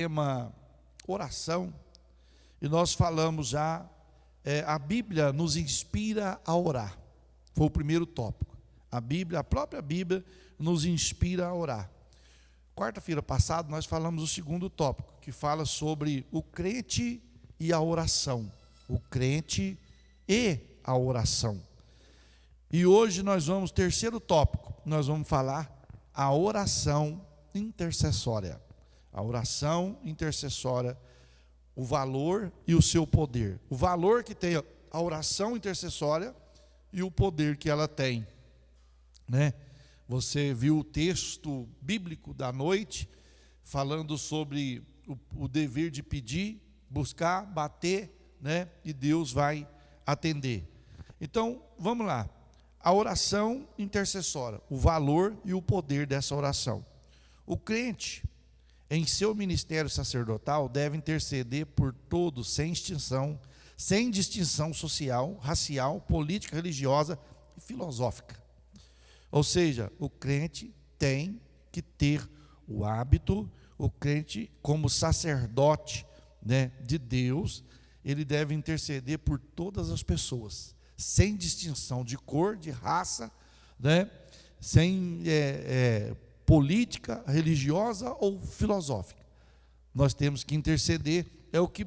tema oração, e nós falamos já, a Bíblia nos inspira a orar. Foi o primeiro tópico. A própria Bíblia nos inspira a orar. Quarta-feira passada nós falamos o segundo tópico, que fala sobre o crente e a oração. O crente e a oração. E hoje nós vamos, terceiro tópico, nós vamos falar a oração intercessória. A oração intercessória, o valor e o seu poder. O valor que tem a oração intercessória e o poder que ela tem, né? Você viu o texto bíblico da noite, falando sobre o dever de pedir, buscar, bater, né? E Deus vai atender. Então, vamos lá. A oração intercessória, o valor e o poder dessa oração. O crente, em seu ministério sacerdotal, deve interceder por todos, sem distinção social, racial, política, religiosa e filosófica. Ou seja, o crente tem que ter o hábito, o crente como sacerdote, né, de Deus, ele deve interceder por todas as pessoas, sem distinção de cor, de raça, né, sem política, religiosa ou filosófica. Nós temos que interceder, é o que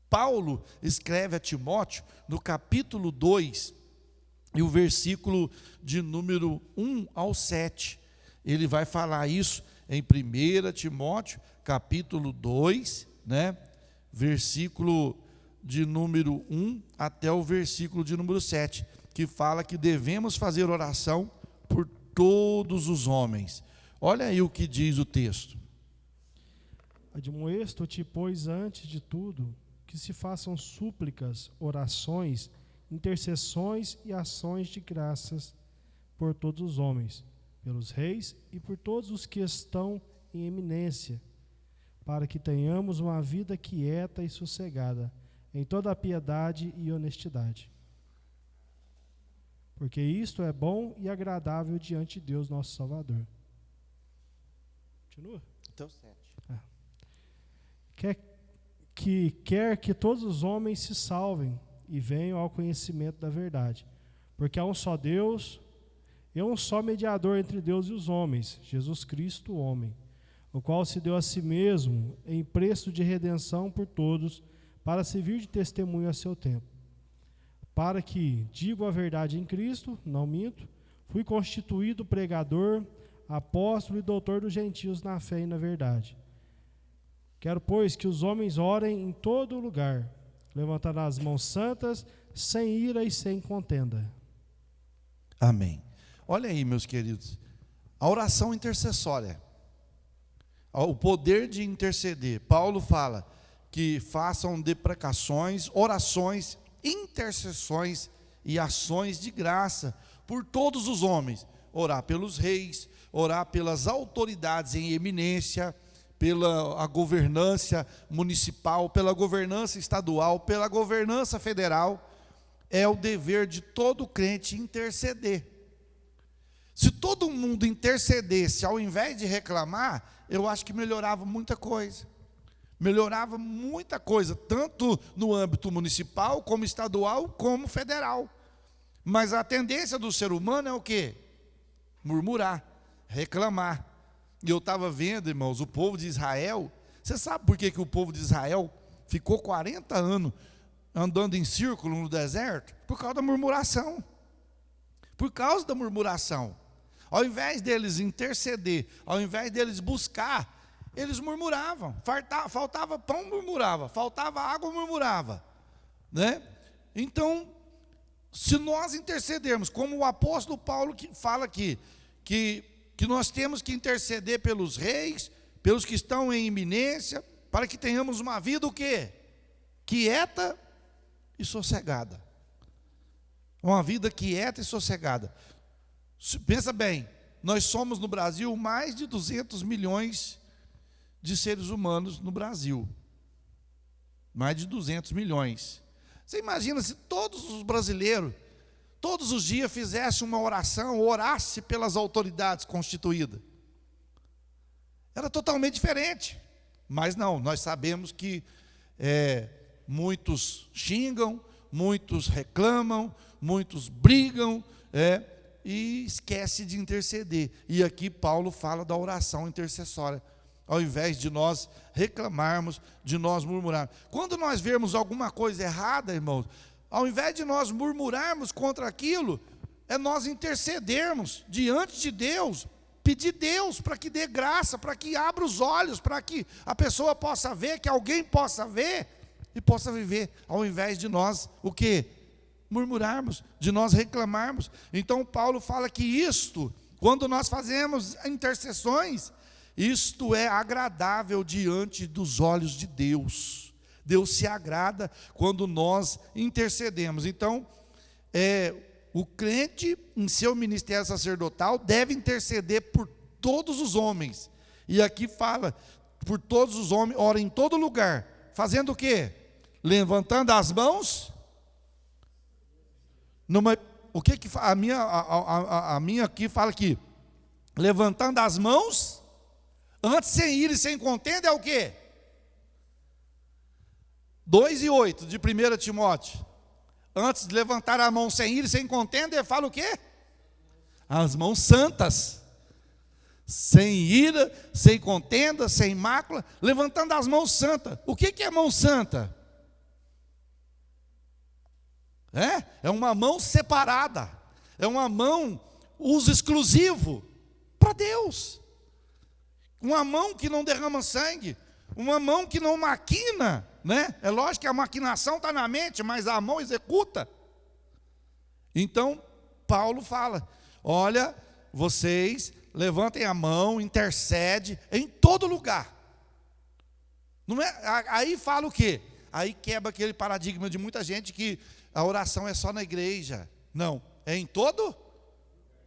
Paulo escreve a Timóteo no capítulo 2, e o versículo de número 1 ao 7. Ele vai falar isso em 1 Timóteo, capítulo 2, né? Versículo de número 1 até o versículo de número 7, que fala que devemos fazer oração por todos os homens. Olha aí o que diz o texto. Admoesto-te, pois, antes de tudo, que se façam súplicas, orações, intercessões e ações de graças por todos os homens, pelos reis e por todos os que estão em eminência, para que tenhamos uma vida quieta e sossegada, em toda a piedade e honestidade. Porque isto é bom e agradável diante de Deus, nosso Salvador. Continua? Então, 7. Quer que todos os homens se salvem e venham ao conhecimento da verdade. Porque há um só Deus e um só mediador entre Deus e os homens, Jesus Cristo, o homem, o qual se deu a si mesmo em preço de redenção por todos, para servir de testemunho a seu tempo. Para que, digo a verdade em Cristo, não minto, fui constituído pregador, apóstolo e doutor dos gentios na fé e na verdade. Quero, pois, que os homens orem em todo lugar, levantando as mãos santas, sem ira e sem contenda. Amém. Olha aí, meus queridos, a oração intercessória, o poder de interceder. Paulo fala que façam deprecações, orações, intercessões e ações de graça por todos os homens. Orar pelos reis, orar pelas autoridades em eminência, pela governança municipal, pela governança estadual, pela governança federal. É o dever de todo crente interceder. Se todo mundo intercedesse ao invés de reclamar, eu acho que melhorava muita coisa. Melhorava muita coisa, tanto no âmbito municipal, como estadual, como federal. Mas a tendência do ser humano é o quê? Murmurar, reclamar. E eu estava vendo, irmãos, o povo de Israel. Você sabe por que o povo de Israel ficou 40 anos andando em círculo no deserto? Por causa da murmuração. Por causa da murmuração. Ao invés deles interceder, ao invés deles buscar, eles murmuravam. Faltava pão, murmurava. Faltava água, murmurava, né? Então, se nós intercedermos, como o apóstolo Paulo que fala aqui, que nós temos que interceder pelos reis, pelos que estão em iminência, para que tenhamos uma vida o quê? Quieta e sossegada. Uma vida quieta e sossegada. Pensa bem, nós somos no Brasil mais de 200 milhões de seres humanos no Brasil. Mais de 200 milhões. Você imagina se todos os brasileiros, todos os dias fizessem uma oração, orasse pelas autoridades constituídas. Era totalmente diferente. Mas não, nós sabemos que muitos xingam, muitos reclamam, muitos brigam, e esquece de interceder. E aqui Paulo fala da oração intercessória. Ao invés de nós reclamarmos, de nós murmurarmos. Quando nós vermos alguma coisa errada, irmãos, ao invés de nós murmurarmos contra aquilo, é nós intercedermos diante de Deus, pedir Deus para que dê graça, para que abra os olhos, para que a pessoa possa ver, que alguém possa ver e possa viver, ao invés de nós, o quê? Murmurarmos, de nós reclamarmos. Então Paulo fala que isto, quando nós fazemos intercessões, isto é agradável diante dos olhos de Deus. Deus se agrada quando nós intercedemos. Então, o crente, em seu ministério sacerdotal, deve interceder por todos os homens. E aqui fala, por todos os homens, ora em todo lugar. Fazendo o quê? Levantando as mãos. O que a minha aqui fala aqui? Levantando as mãos, antes sem ira e sem contenda, é o quê? 2:8 de 1 Timóteo. Antes de levantar a mão sem ira e sem contenda, ele fala o quê? As mãos santas, sem ira, sem contenda, sem mácula, levantando as mãos santas. O que é mão santa? É uma mão separada, é uma mão, uso exclusivo para Deus. Uma mão que não derrama sangue, uma mão que não maquina, né? É lógico que a maquinação está na mente, mas a mão executa. Então, Paulo fala, olha, vocês levantem a mão, intercede em todo lugar. Não é, aí fala o quê? Aí quebra aquele paradigma de muita gente que a oração é só na igreja. Não, é em todo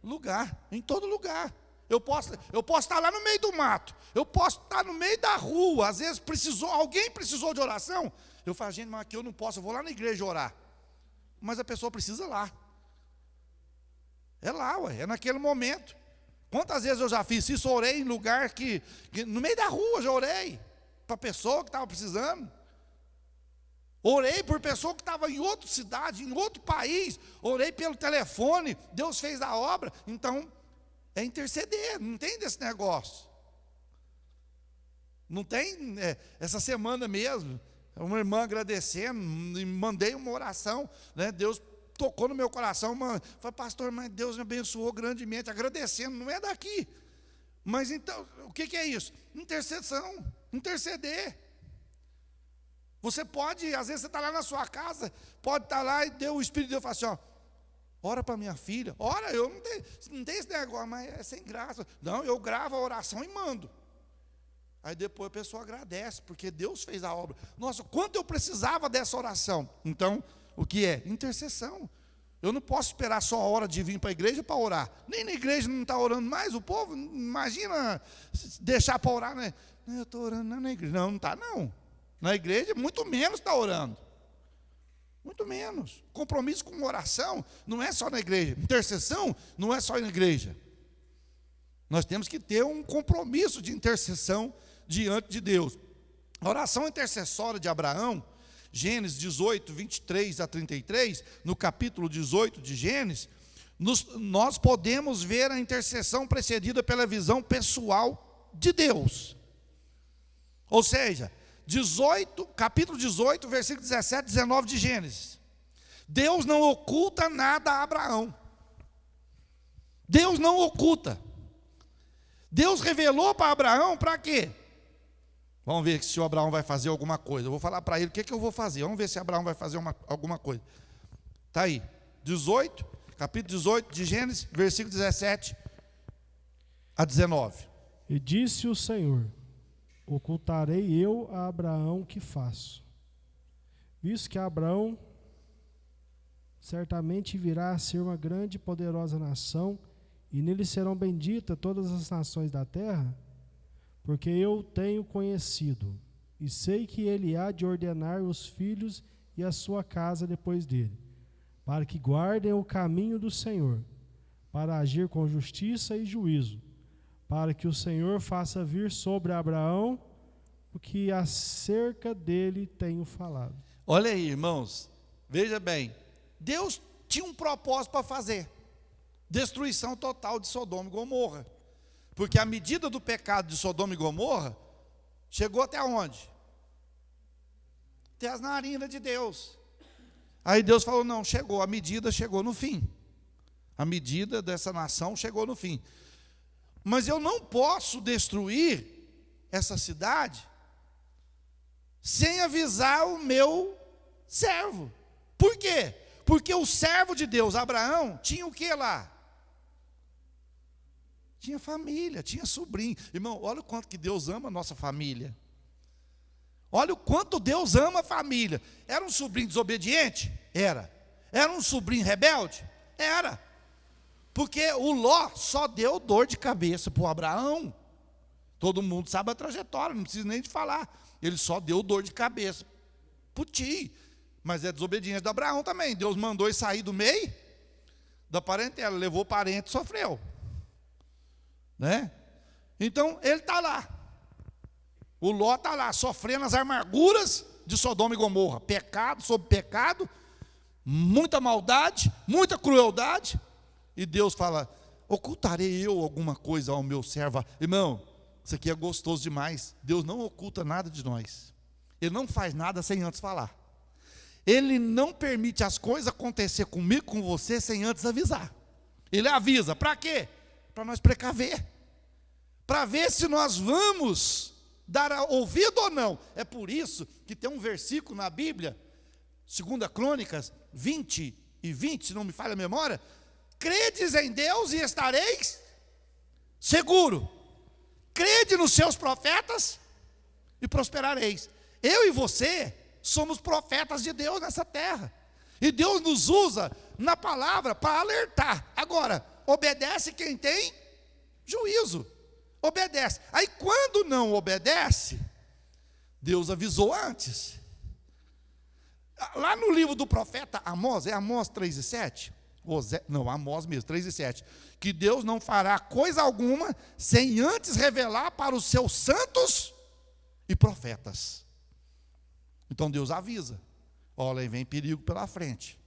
lugar, em todo lugar. Eu posso estar lá no meio do mato, eu posso estar no meio da rua, às vezes alguém precisou de oração. Eu falo, gente, mas aqui eu não posso, eu vou lá na igreja orar. Mas a pessoa precisa lá. É lá, é naquele momento. Quantas vezes eu já fiz isso, orei em lugar que no meio da rua, já orei para a pessoa que estava precisando. Orei por pessoa que estava em outra cidade, em outro país. Orei pelo telefone, Deus fez a obra. Então, é interceder, não tem desse negócio. Não tem, essa semana mesmo, uma irmã agradecendo, mandei uma oração, né? Deus tocou no meu coração, falei, pastor, mas Deus me abençoou grandemente, agradecendo, não é daqui. Mas então, o que é isso? Intercessão, interceder. Você pode, às vezes você está lá na sua casa, pode estar lá e o Espírito de Deus fala assim, ó, ora para minha filha, ora, eu não tenho esse negócio, mas é sem graça. Não, eu gravo a oração e mando. Aí depois a pessoa agradece, porque Deus fez a obra. Nossa, quanto eu precisava dessa oração. Então, o que é? Intercessão. Eu não posso esperar só a hora de vir para a igreja para orar. Nem na igreja não está orando mais, o povo, imagina deixar para orar, né? Eu estou orando na igreja. Não está não. Na igreja, muito menos está orando. Muito menos. Compromisso com oração não é só na igreja. Intercessão não é só na igreja. Nós temos que ter um compromisso de intercessão diante de Deus. A oração intercessória de Abraão, Gênesis 18, 23 a 33, no capítulo 18 de Gênesis, nós podemos ver a intercessão precedida pela visão pessoal de Deus. Ou seja, capítulo 18, versículo 17, 19 de Gênesis. Deus não oculta nada a Abraão. Deus não oculta. Deus revelou para Abraão para quê? Vamos ver se o Abraão vai fazer alguma coisa. Eu vou falar para ele o que eu vou fazer. Vamos ver se Abraão vai fazer alguma coisa. Está aí, capítulo 18 de Gênesis, versículo 17 a 19. E disse o Senhor, ocultarei eu a Abraão que faço, visto que Abraão certamente virá a ser uma grande e poderosa nação, e nele serão benditas todas as nações da terra, porque eu tenho conhecido, e sei que ele há de ordenar os filhos e a sua casa depois dele, para que guardem o caminho do Senhor, para agir com justiça e juízo, para que o Senhor faça vir sobre Abraão o que acerca dele tenho falado. Olha aí, irmãos, veja bem, Deus tinha um propósito para fazer: destruição total de Sodoma e Gomorra. Porque a medida do pecado de Sodoma e Gomorra chegou até onde? Até as narinas de Deus. Aí Deus falou: não, chegou, a medida chegou no fim. A medida dessa nação chegou no fim. Mas eu não posso destruir essa cidade sem avisar o meu servo. Por quê? Porque o servo de Deus, Abraão, tinha o que lá? Tinha família, tinha sobrinho. Irmão, olha o quanto que Deus ama a nossa família. Olha o quanto Deus ama a família. Era um sobrinho desobediente? Era. Era um sobrinho rebelde? Era. Porque o Ló só deu dor de cabeça para o Abraão. Todo mundo sabe a trajetória, não precisa nem de falar. Ele só deu dor de cabeça para o tio. Mas é desobediência de Abraão também. Deus mandou ele sair do meio da parentela, levou o parente e sofreu. Né? Então ele está lá. O Ló está lá, sofrendo as amarguras de Sodoma e Gomorra. Pecado sobre pecado, muita maldade, muita crueldade. E Deus fala: ocultarei eu alguma coisa ao meu servo? Irmão, isso aqui é gostoso demais. Deus não oculta nada de nós. Ele não faz nada sem antes falar. Ele não permite as coisas acontecer comigo, com você, sem antes avisar. Ele avisa, para quê? Para nós precaver. Para ver se nós vamos dar ouvido ou não. É por isso que tem um versículo na Bíblia, 2 Crônicas 20 e 20, se não me falha a memória: credes em Deus e estareis seguro. Crede nos seus profetas e prosperareis. Eu e você somos profetas de Deus nessa terra. E Deus nos usa na palavra para alertar. Agora, obedece quem tem juízo. Obedece. Aí quando não obedece, Deus avisou antes. Lá no livro do profeta Amós, é Amós 3:7? Não, Amós mesmo, 3:7. Que Deus não fará coisa alguma sem antes revelar para os seus santos e profetas. Então Deus avisa: olha, aí vem perigo pela frente.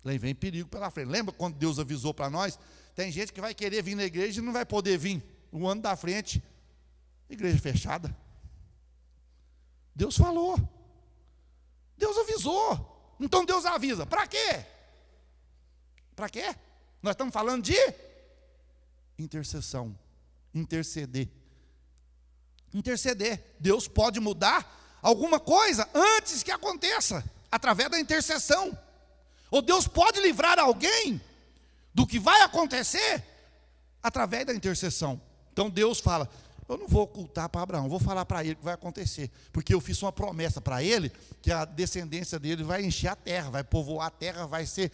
Aí vem perigo pela frente. Lembra quando Deus avisou para nós? Tem gente que vai querer vir na igreja e não vai poder vir. O ano da frente, igreja fechada. Deus falou. Deus avisou. Então Deus avisa. Para quê? Para quê? Nós estamos falando de intercessão. Interceder. Interceder. Deus pode mudar alguma coisa antes que aconteça, através da intercessão. Ou Deus pode livrar alguém do que vai acontecer através da intercessão. Então Deus fala: eu não vou ocultar para Abraão, vou falar para ele o que vai acontecer, porque eu fiz uma promessa para ele, que a descendência dele vai encher a terra, vai povoar a terra, vai ser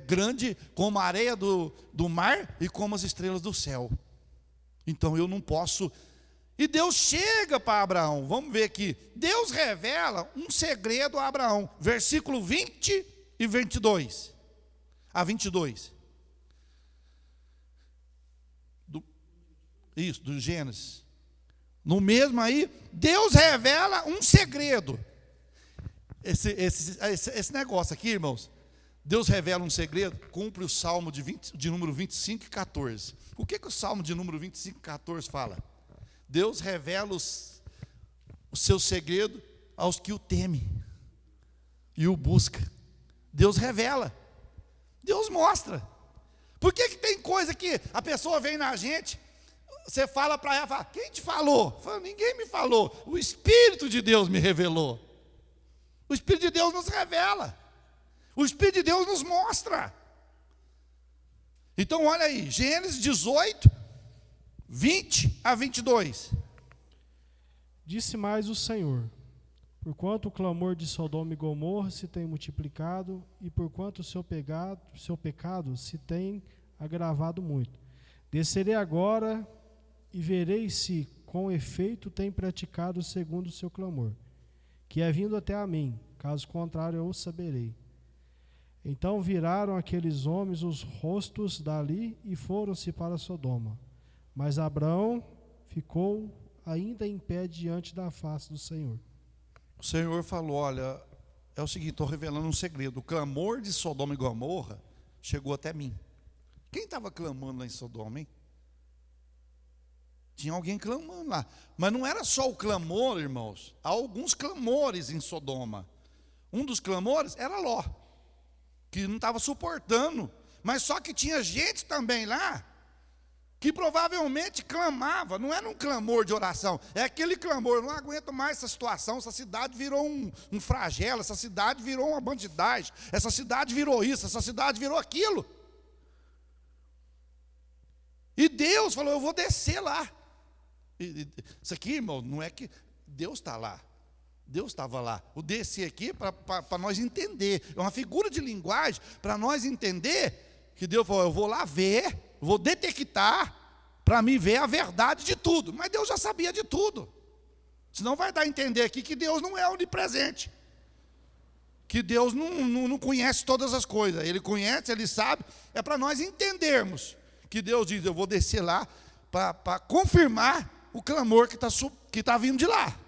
grande como a areia do mar e como as estrelas do céu. Então eu não posso. E Deus chega para Abraão, vamos ver aqui, Deus revela um segredo a Abraão, versículo 20 e 22, a 22, do Gênesis, no mesmo aí, Deus revela um segredo, esse negócio aqui, irmãos, Deus revela um segredo, cumpre o Salmo de número 25 e 14, o que o Salmo de número 25 e 14 fala? Deus revela o seu segredo aos que o temem e o buscam. Deus revela, Deus mostra. Por que tem coisa que a pessoa vem na gente, você fala para ela, fala: quem te falou? Fala: ninguém me falou, o Espírito de Deus me revelou. O Espírito de Deus nos revela, o Espírito de Deus nos mostra. Então olha aí, Gênesis 18, 20 a 22. Disse mais o Senhor: porquanto o clamor de Sodoma e Gomorra se tem multiplicado, e porquanto o seu pecado se tem agravado muito, descerei agora e verei se com efeito tem praticado segundo o seu clamor, que é vindo até a mim, caso contrário eu o saberei. Então viraram aqueles homens os rostos dali e foram-se para Sodoma. Mas Abraão ficou ainda em pé diante da face do Senhor. O Senhor falou, olha, é o seguinte, estou revelando um segredo. O clamor de Sodoma e Gomorra chegou até mim. Quem estava clamando lá em Sodoma, hein? Tinha alguém clamando lá. Mas não era só o clamor, irmãos. Há alguns clamores em Sodoma. Um dos clamores era Ló, que não estava suportando. Mas só que tinha gente também lá que provavelmente clamava. Não era um clamor de oração. É aquele clamor, eu não aguento mais essa situação. Essa cidade virou um flagelo. Essa cidade virou uma bandidagem. Essa cidade virou isso. Essa cidade virou aquilo. E Deus falou, eu vou descer lá. Isso aqui, irmão, não é que Deus está lá. Deus estava lá. O descer aqui para nós entender. É uma figura de linguagem para nós entender que Deus falou, eu vou lá ver, vou detectar para me ver a verdade de tudo. Mas Deus já sabia de tudo. Senão vai dar a entender aqui que Deus não é onipresente. Que Deus não conhece todas as coisas. Ele conhece, Ele sabe. É para nós entendermos que Deus diz, eu vou descer lá para confirmar o clamor que tá vindo de lá.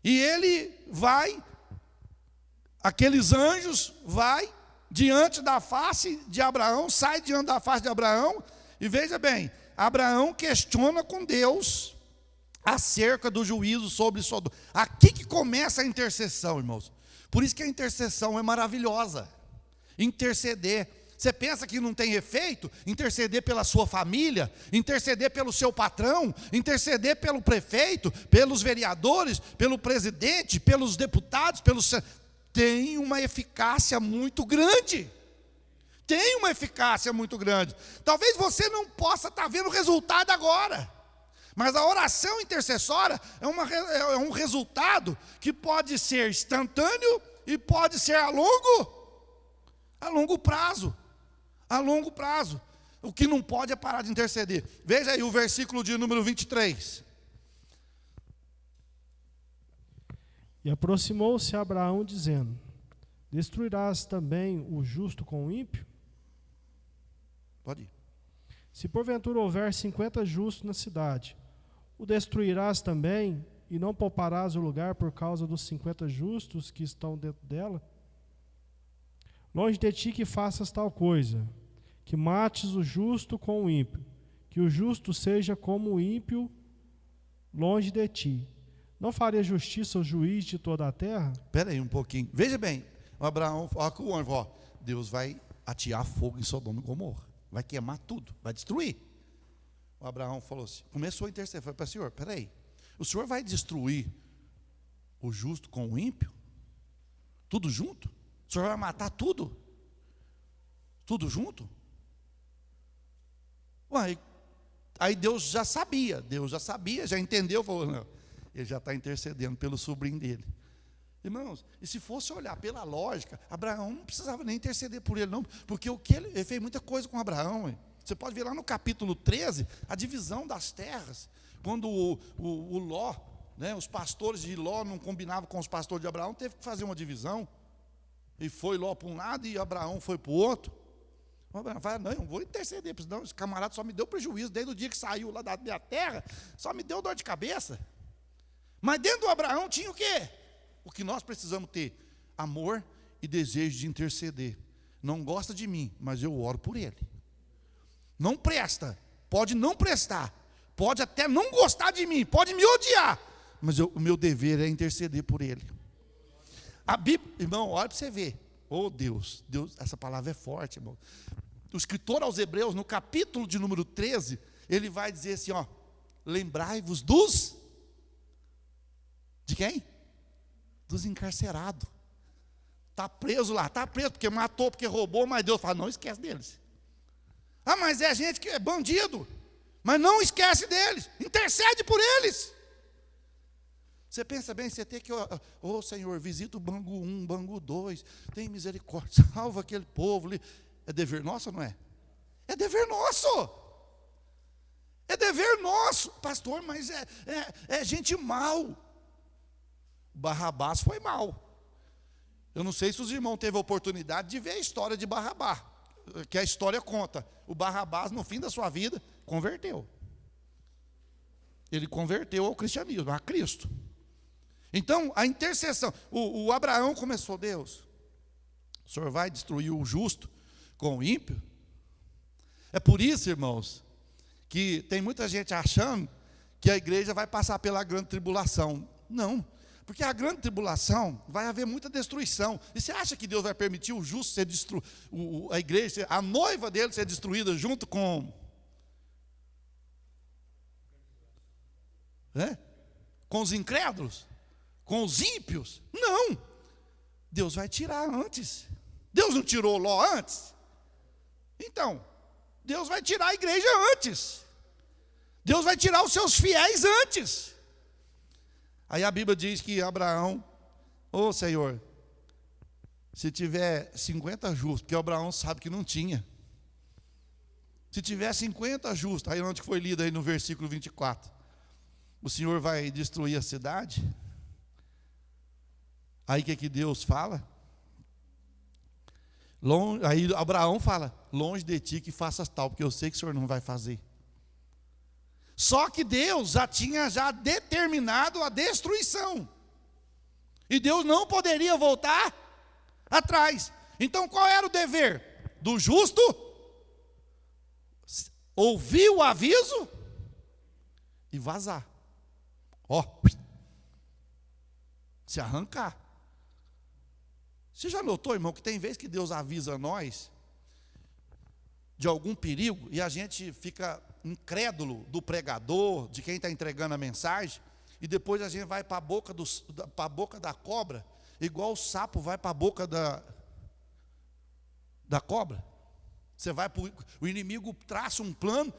E ele vai, aqueles anjos, vai diante da face de Abraão, sai diante da face de Abraão, e veja bem, Abraão questiona com Deus acerca do juízo sobre Sodoma. Aqui que começa a intercessão, irmãos. Por isso que a intercessão é maravilhosa. Interceder. Você pensa que não tem efeito? Interceder pela sua família, interceder pelo seu patrão, interceder pelo prefeito, pelos vereadores, pelo presidente, pelos deputados, tem uma eficácia muito grande. Tem uma eficácia muito grande. Talvez você não possa estar vendo o resultado agora, mas a oração intercessória é um resultado que pode ser instantâneo e pode ser a longo prazo. A longo prazo. O que não pode é parar de interceder. Veja aí o versículo de número 23. E aproximou-se Abraão, dizendo, destruirás também o justo com o ímpio? Pode ir. Se porventura houver 50 justos na cidade, o destruirás também, e não pouparás o lugar por causa dos 50 justos que estão dentro dela? Longe de ti que faças tal coisa, que mates o justo com o ímpio, que o justo seja como o ímpio longe de ti. Não faria justiça ao juiz de toda a terra? Espera aí um pouquinho. Veja bem, o Abraão, olha com o anjo, ó, Deus vai atear fogo em Sodoma e Gomorra, vai queimar tudo, vai destruir. O Abraão falou assim, começou a interceder, falou para o Senhor, espera aí, o Senhor vai destruir o justo com o ímpio? Tudo junto? O Senhor vai matar tudo? Tudo junto? Ué, aí Deus já sabia, já entendeu, falou, não, ele já está intercedendo pelo sobrinho dele. Irmãos, e se fosse olhar pela lógica, Abraão não precisava nem interceder por ele, não, porque ele fez muita coisa com Abraão. Hein? Você pode ver lá no capítulo 13, a divisão das terras, quando o Ló, né, os pastores de Ló não combinavam com os pastores de Abraão, teve que fazer uma divisão. E foi Ló para um lado e Abraão foi para o outro. O Abraão fala, não, eu vou interceder, porque senão esse camarada só me deu prejuízo, desde o dia que saiu lá da minha terra, só me deu dor de cabeça. Mas dentro do Abraão tinha o quê? O que nós precisamos ter, amor e desejo de interceder. Não gosta de mim, mas eu oro por ele. Não presta, pode não prestar, pode até não gostar de mim, pode me odiar, mas o meu dever é interceder por ele. A Bíblia, irmão, olha para você ver. Oh Deus, essa palavra é forte, irmão. O escritor aos Hebreus, no capítulo de número 13, ele vai dizer assim, ó, lembrai-vos de quem? Dos encarcerados. Está preso lá, está preso porque matou, porque roubou, mas Deus fala, não esquece deles. Ah, mas é gente que é bandido, mas não esquece deles, intercede por eles. Você pensa bem, você tem que, ô Senhor, visita o Bangu 1, Bangu 2, tem misericórdia, salva aquele povo ali. É dever nosso ou não é? É dever nosso. É dever nosso. Pastor, mas é gente mal. Barrabás foi mal. Eu não sei se os irmãos teve a oportunidade de ver a história de Barrabás, que a história conta. O Barrabás, no fim da sua vida, converteu. Ele converteu ao cristianismo, a Cristo. Então, a intercessão, o Abraão começou: Deus, o Senhor vai destruir o justo com o ímpio? É por isso, irmãos, que tem muita gente achando que a igreja vai passar pela grande tribulação. Não, porque a grande tribulação vai haver muita destruição. E você acha que Deus vai permitir o justo ser destruído, a igreja, a noiva dele ser destruída junto com os incrédulos, com os ímpios? Não, Deus vai tirar antes. Deus não tirou Ló antes? Então, Deus vai tirar a igreja antes. Deus vai tirar os seus fiéis antes. Aí a Bíblia diz que Abraão: ô Senhor, se tiver 50 justos, porque Abraão sabe que não tinha. Se tiver 50 justos, aí onde foi lido aí no versículo 24, o Senhor vai destruir a cidade? Aí o que Deus fala? Aí Abraão fala: longe de ti que faças tal, porque eu sei que o Senhor não vai fazer. Só que Deus já tinha determinado a destruição, e Deus não poderia voltar atrás. Então qual era o dever do justo? Ouvir o aviso e vazar. Se arrancar. Você já notou, irmão, que tem vezes que Deus avisa nós de algum perigo e a gente fica incrédulo do pregador, de quem está entregando a mensagem, e depois a gente vai para a boca da cobra, igual o sapo vai para a boca da cobra. Você vai o inimigo traça um plano,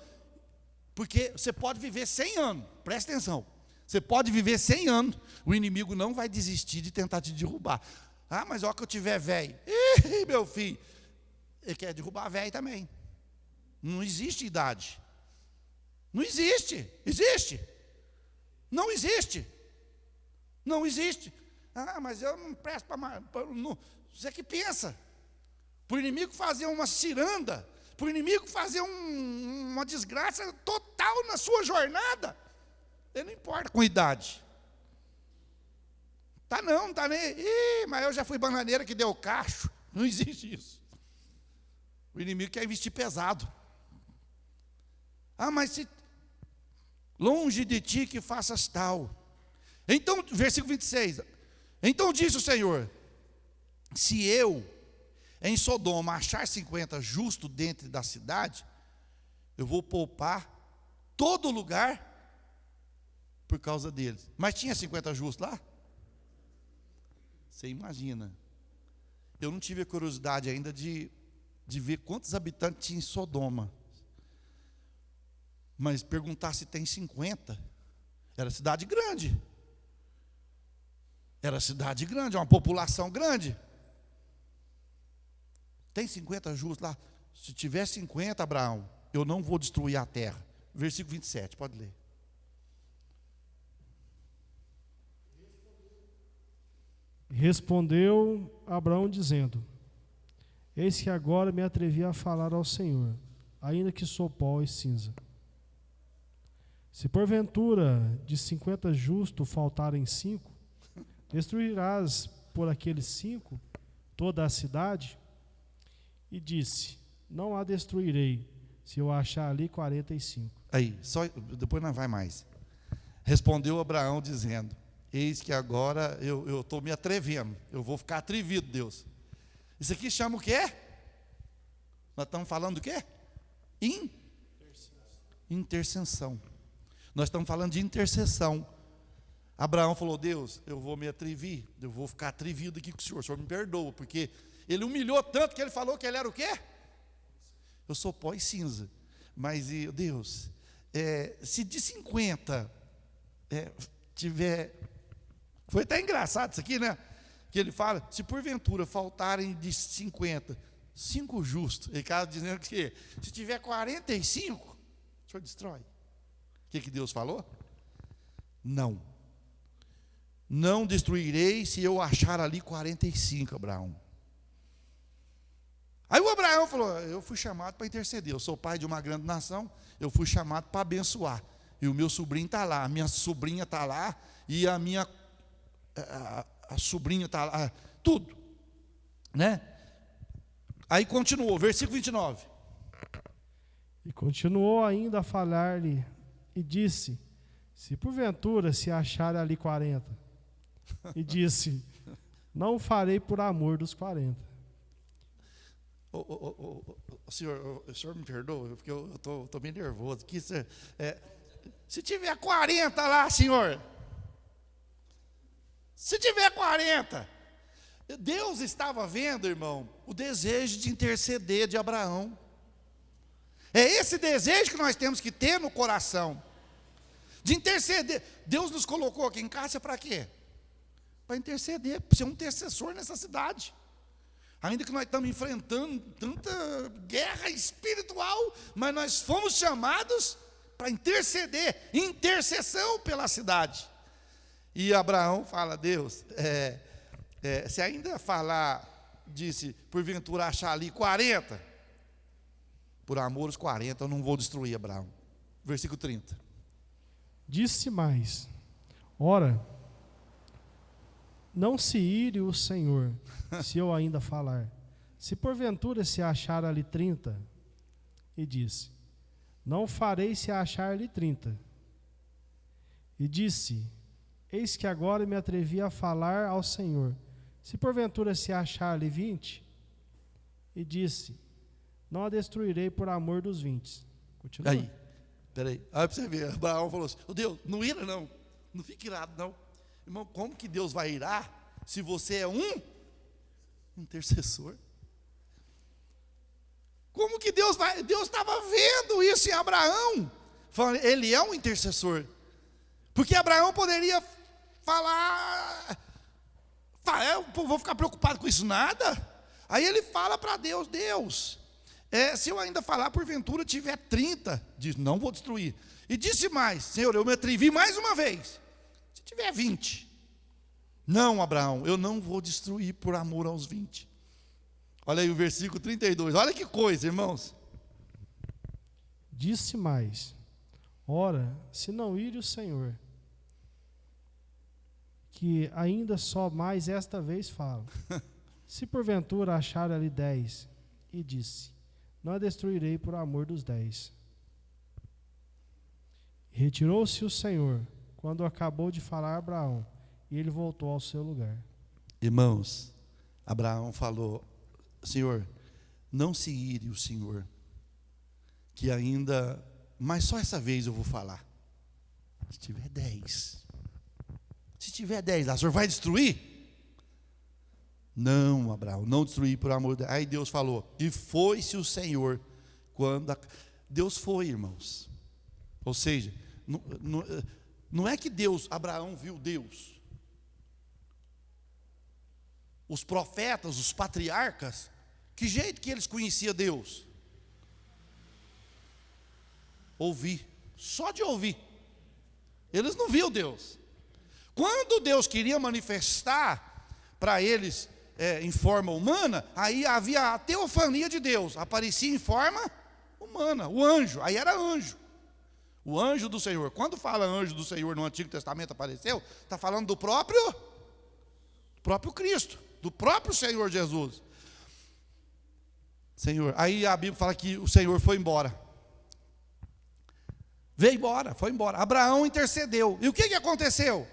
porque você pode viver 100 anos, presta atenção, você pode viver 100 anos, o inimigo não vai desistir de tentar te derrubar. Ah, mas olha que eu tiver velho, meu filho, ele quer derrubar velho também. Não existe idade. Não existe. Existe? Não existe. Não existe. Ah, mas eu não presto para... Você que pensa. Para o inimigo fazer uma ciranda, para o inimigo fazer uma desgraça total na sua jornada, ele não importa com idade. Não tá nem... mas eu já fui bananeira que deu cacho. Não existe isso. O inimigo quer investir pesado. Ah, mas se longe de ti que faças tal. Então, versículo 26. Então disse o Senhor: se eu em Sodoma achar 50 justos dentro da cidade, eu vou poupar todo lugar por causa deles. Mas tinha 50 justos lá? Você imagina. Eu não tive a curiosidade ainda de ver quantos habitantes tinha em Sodoma. Mas perguntar se tem 50, era cidade grande. Era cidade grande, uma população grande. Tem 50 justos lá? Se tiver 50, Abraão, eu não vou destruir a terra. Versículo 27, pode ler. Respondeu Abraão dizendo: eis que agora me atrevi a falar ao Senhor, ainda que sou pó e cinza. Se porventura de 50 justos faltarem 5, destruirás por aqueles 5 toda a cidade? E disse: não a destruirei, se eu achar ali 45. Aí, só depois não vai mais. Respondeu Abraão dizendo: eis que agora eu estou me atrevendo, eu vou ficar atrevido, Deus. Isso aqui chama o quê? Nós estamos falando do quê? Intercessão. Nós estamos falando de intercessão. Abraão falou: Deus, eu vou me atrever, eu vou ficar atrevido aqui com o Senhor me perdoa, porque ele humilhou tanto que ele falou que ele era o quê? Eu sou pó e cinza. Mas Deus, se de 50 tiver... Foi até engraçado isso aqui, né? Que ele fala: se porventura faltarem de 50, 5 justos. Ele acaba dizendo que se tiver 45, o Senhor destrói. O que Deus falou? Não destruirei se eu achar ali 45, Abraão. Aí o Abraão falou: eu fui chamado para interceder, eu sou pai de uma grande nação, eu fui chamado para abençoar. e o meu sobrinho está lá, a minha sobrinha está lá, e a minha a sobrinha está lá, tudo, né? Aí continuou, versículo 29. E continuou ainda a falar-lhe, e disse: se porventura se achar ali 40. E disse: não farei por amor dos 40. O senhor me perdoa, porque eu estou bem nervoso. Se tiver 40 lá, senhor, se tiver 40, Deus estava vendo, irmão, o desejo de interceder de Abraão. É esse desejo que nós temos que ter no coração, de interceder. Deus nos colocou aqui em casa para quê? Para interceder, para ser um intercessor nessa cidade. Ainda que nós estamos enfrentando tanta guerra espiritual, mas nós fomos chamados para interceder, intercessão pela cidade. E Abraão fala: Deus, se ainda falar, disse, porventura achar ali 40, por amor os 40, eu não vou destruir Abraão. Versículo 30. Disse mais: ora, não se ire o Senhor, se eu ainda falar. Se porventura se achar ali 30, e disse: não farei se achar ali 30. E disse: eis que agora me atrevi a falar ao Senhor. Se porventura se achar ali 20, e disse: não a destruirei por amor dos 20. Continua. Aí, peraí, para você ver, Abraão falou assim: oh, Deus, não ira não, não fique irado não. Irmão, como que Deus vai irar se você é um intercessor? Como que Deus vai? Deus estava vendo isso em Abraão, falando, ele é um intercessor. Porque Abraão poderia falar, eu vou ficar preocupado com isso nada. Aí ele fala para Deus: Deus, se eu ainda falar porventura tiver 30, diz, não vou destruir. E disse mais: Senhor, eu me atrevi mais uma vez, se tiver 20, não, Abraão, eu não vou destruir por amor aos 20. Olha aí o versículo 32, olha que coisa, irmãos. Disse mais: ora, se não ire o Senhor, que ainda só mais esta vez falo. Se porventura achar ali 10, e disse: não a destruirei por amor dos 10. Retirou-se o Senhor, quando acabou de falar a Abraão, e ele voltou ao seu lugar. Irmãos, Abraão falou: Senhor, não se ire o Senhor, que ainda, mas só essa vez eu vou falar. Se tiver 10, o Senhor vai destruir? Não, Abraão, não destruir por amor de... Aí Deus falou: e foi-se o Senhor quando... Deus foi, irmãos. Ou seja, não é que Abraão viu Deus. Os profetas, os patriarcas, que jeito que eles conheciam Deus? Ouvir, só de ouvir. Eles não viam Deus. Quando Deus queria manifestar para eles em forma humana, aí havia a teofania de Deus, aparecia em forma humana, o anjo, aí era anjo. O anjo do Senhor. Quando fala anjo do Senhor no Antigo Testamento apareceu, está falando do próprio Cristo, do próprio Senhor Jesus. Senhor, aí a Bíblia fala que o Senhor foi embora. Veio embora, foi embora. Abraão intercedeu. E o que aconteceu?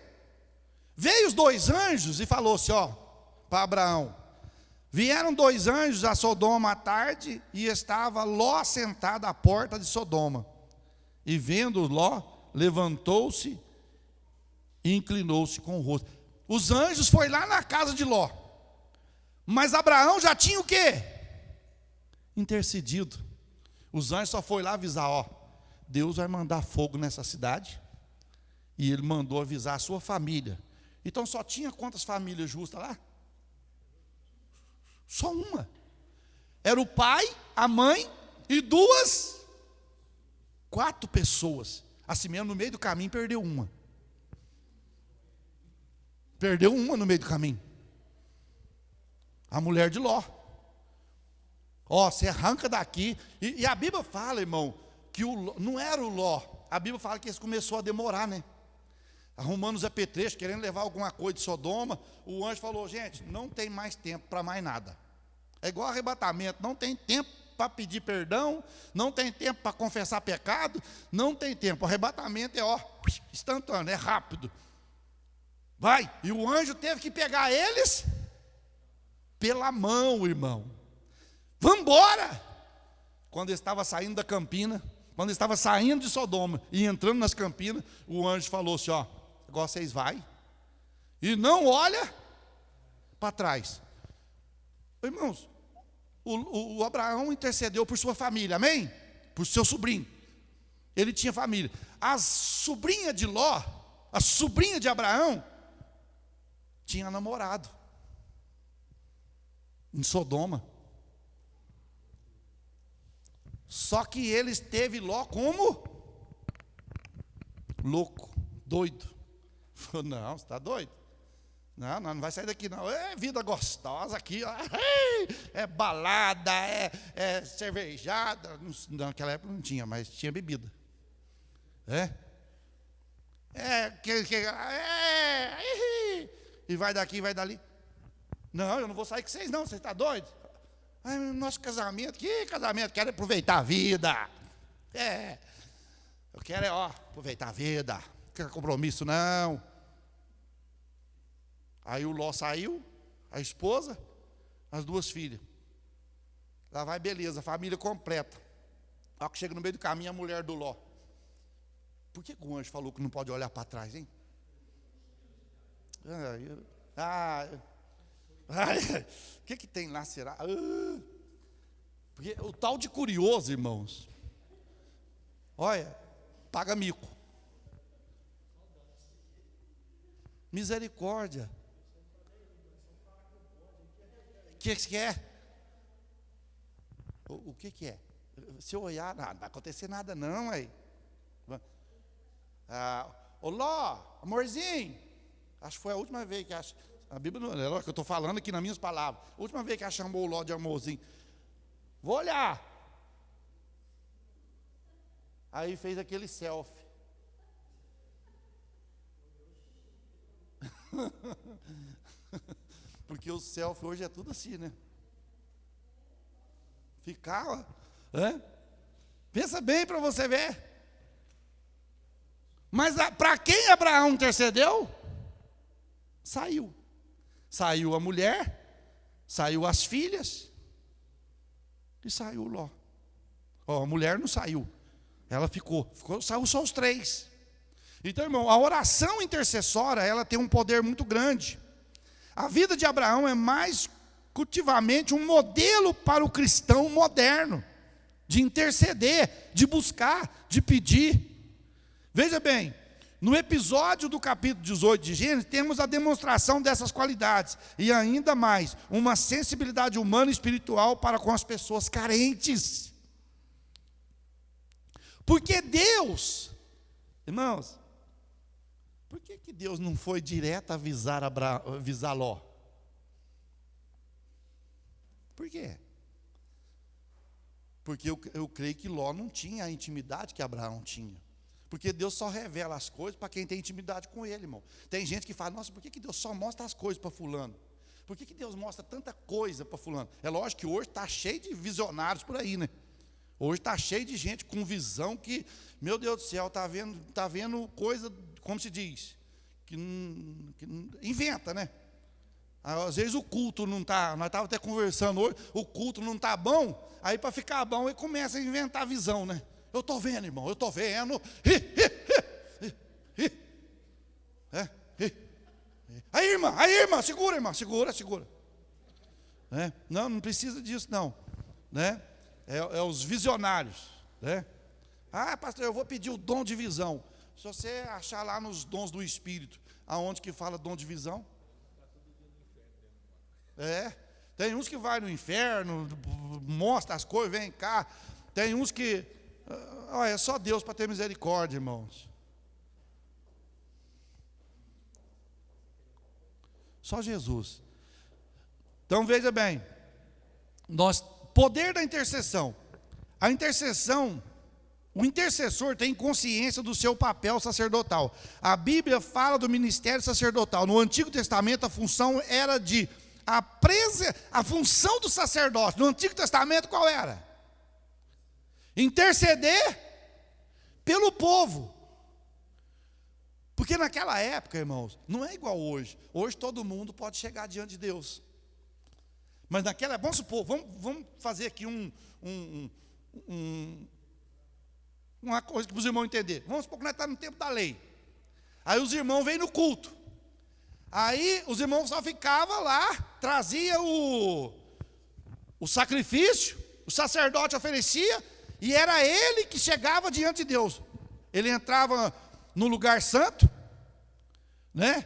Veio os 2 anjos e falou assim, para Abraão: vieram 2 anjos a Sodoma à tarde, e estava Ló sentado à porta de Sodoma. E vendo Ló, levantou-se e inclinou-se com o rosto. Os anjos foram lá na casa de Ló. Mas Abraão já tinha o quê? Intercedido. Os anjos só foram lá avisar: Deus vai mandar fogo nessa cidade. E ele mandou avisar a sua família. Então só tinha quantas famílias justas lá? Só uma. Era o pai, a mãe e 4 pessoas. Assim mesmo, no meio do caminho perdeu uma. Perdeu uma no meio do caminho. A mulher de Ló. Você arranca daqui. E a Bíblia fala, irmão, que não era o Ló a Bíblia fala que eles começou a demorar, né? Arrumando os apetrechos, querendo levar alguma coisa de Sodoma. O anjo falou: gente, não tem mais tempo para mais nada. É igual arrebatamento, não tem tempo para pedir perdão, não tem tempo para confessar pecado, não tem tempo. O arrebatamento é instantâneo, é rápido. Vai, e o anjo teve que pegar eles pela mão, irmão. Vamos embora! Quando ele estava saindo da campina, quando ele estava saindo de Sodoma e entrando nas campinas, o anjo falou assim: ó, agora vocês vai e não olha para trás. Irmãos, o Abraão intercedeu por sua família, amém? Por seu sobrinho. Ele tinha família. A sobrinha de Ló, a sobrinha de Abraão, tinha namorado em Sodoma. Só que ele esteve Ló como louco, doido. Falou: não, você está doido? Não vai sair daqui não. É vida gostosa aqui, ó. É balada, é cervejada. Naquela época não tinha, mas tinha bebida. E vai daqui, vai dali. Não, eu não vou sair com vocês não, você está doido? Ai, nosso casamento, que casamento? Quero aproveitar a vida. Eu quero aproveitar a vida. Não quero compromisso não. Aí o Ló saiu, a esposa, as duas filhas. Lá vai, beleza, família completa. Ó, que chega no meio do caminho a mulher do Ló. Por que o anjo falou que não pode olhar para trás, hein? O que tem lá, será? Porque o tal de curioso, irmãos, olha, paga mico. Misericórdia. O que é? O que é? Se eu olhar, não vai acontecer nada não, aí. Ô Ló, amorzinho, acho que foi a última vez que a Bíblia não é que eu estou falando aqui nas minhas palavras. A última vez que ela chamou o Ló de amorzinho. Vou olhar. Aí fez aquele selfie. Porque o selfie hoje é tudo assim, né? Ficar, pensa bem para você ver. Mas para quem Abraão intercedeu? Saiu. Saiu a mulher, saiu as filhas e saiu o Ló. A mulher não saiu, ela saiu só os três. Então, irmão, a oração intercessória, ela tem um poder muito grande. A vida de Abraão é mais cultivamente um modelo para o cristão moderno, de interceder, de buscar, de pedir. Veja bem, no episódio do capítulo 18 de Gênesis, temos a demonstração dessas qualidades, e ainda mais, uma sensibilidade humana e espiritual para com as pessoas carentes. Porque Deus, irmãos, por que Deus não foi direto avisar Ló? Por quê? Porque eu creio que Ló não tinha a intimidade que Abraão tinha. Porque Deus só revela as coisas para quem tem intimidade com Ele, irmão. Tem gente que fala: nossa, por que Deus só mostra as coisas para fulano? Por que Deus mostra tanta coisa para fulano? É lógico que hoje está cheio de visionários por aí, né? Hoje está cheio de gente com visão que, meu Deus do céu, está vendo coisa, como se diz, que inventa, né? Às vezes o culto não está, nós estávamos até conversando hoje, o culto não está bom, aí para ficar bom ele começa a inventar visão, né? Eu estou vendo, irmão, eu estou vendo. Aí, irmã, segura, irmã, segura. Não precisa disso, não. Né? É os visionários. Né? Pastor, eu vou pedir o dom de visão. Se você achar lá nos dons do Espírito, aonde que fala dom de visão? Tem uns que vai no inferno, mostra as coisas, vem cá. Tem uns que... é só Deus para ter misericórdia, irmãos. Só Jesus. Então veja bem, poder da intercessão. A intercessão O intercessor tem consciência do seu papel sacerdotal. A Bíblia fala do ministério sacerdotal. No Antigo Testamento, a função era a função do sacerdote. No Antigo Testamento, qual era? Interceder pelo povo. Porque naquela época, irmãos, não é igual hoje. Hoje todo mundo pode chegar diante de Deus. Mas naquela época, vamos supor, vamos fazer aqui uma coisa que para os irmãos entenderem. Vamos supor que nós estamos no tempo da lei. Aí os irmãos vêm no culto. Aí os irmãos só ficavam lá, trazia o sacrifício, o sacerdote oferecia, e era ele que chegava diante de Deus. Ele entrava no lugar santo, né?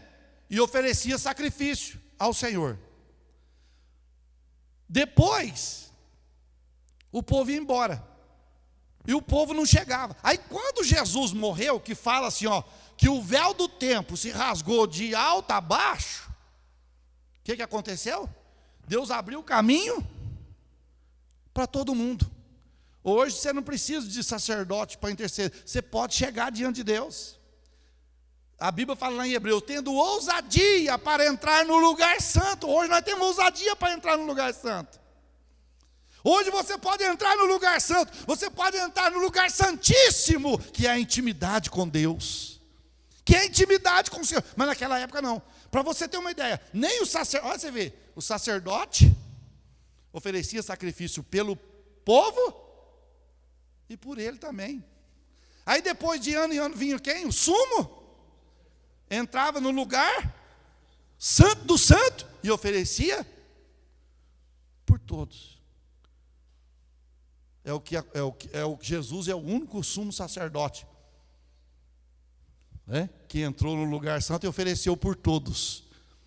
E oferecia sacrifício ao Senhor. Depois, o povo ia embora. E o povo não chegava. Aí quando Jesus morreu, que fala assim, ó, que o véu do templo se rasgou de alto a baixo, o que aconteceu? Deus abriu o caminho para todo mundo. Hoje você não precisa de sacerdote para interceder. Você pode chegar diante de Deus. A Bíblia fala lá em Hebreus, tendo ousadia para entrar no lugar santo. Hoje nós temos ousadia para entrar no lugar santo. Hoje você pode entrar no lugar santo. Você pode entrar no lugar santíssimo, que é a intimidade com Deus. Que é a intimidade com o Senhor. Mas naquela época não. Para você ter uma ideia, nem o sacerdote, olha você vê, o sacerdote oferecia sacrifício pelo povo e por ele também. Aí depois de ano em ano vinha quem? O sumo. Entrava no lugar santo do santo e oferecia por todos. Jesus é o único sumo sacerdote, né, que entrou no lugar santo e ofereceu por todos.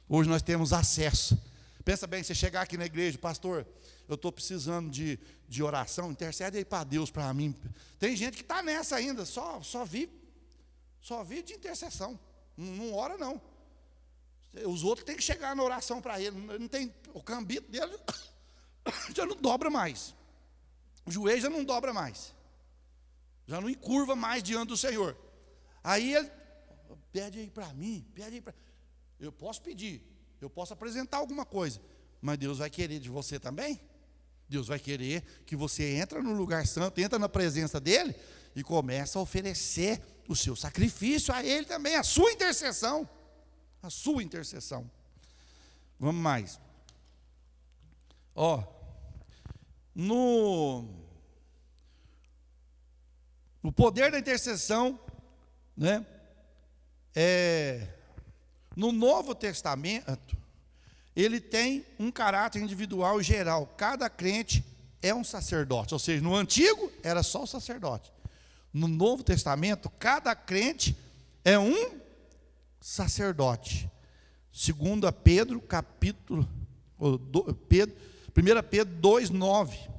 Hoje nós temos acesso. Pensa bem, você chegar aqui na igreja, pastor, eu estou precisando de oração, intercede aí para Deus, para mim. Tem gente que está nessa ainda, só vive de intercessão, não ora não. Os outros têm que chegar na oração para ele, não tem, o cambito dele já não dobra mais, o joelho já não dobra mais, já não encurva mais diante do Senhor. Aí ele, pede aí para mim, eu posso pedir, eu posso apresentar alguma coisa, mas Deus vai querer de você também. Deus vai querer que você entre no lugar santo, entra na presença dele e começa a oferecer o seu sacrifício a ele também, a sua intercessão. A sua intercessão. Vamos mais. Ó, no poder da intercessão, né? No Novo Testamento, ele tem um caráter individual e geral. Cada crente é um sacerdote. Ou seja, no Antigo era só o sacerdote. No Novo Testamento, cada crente é um sacerdote. 2 Pedro, capítulo 1 Pedro 2:9.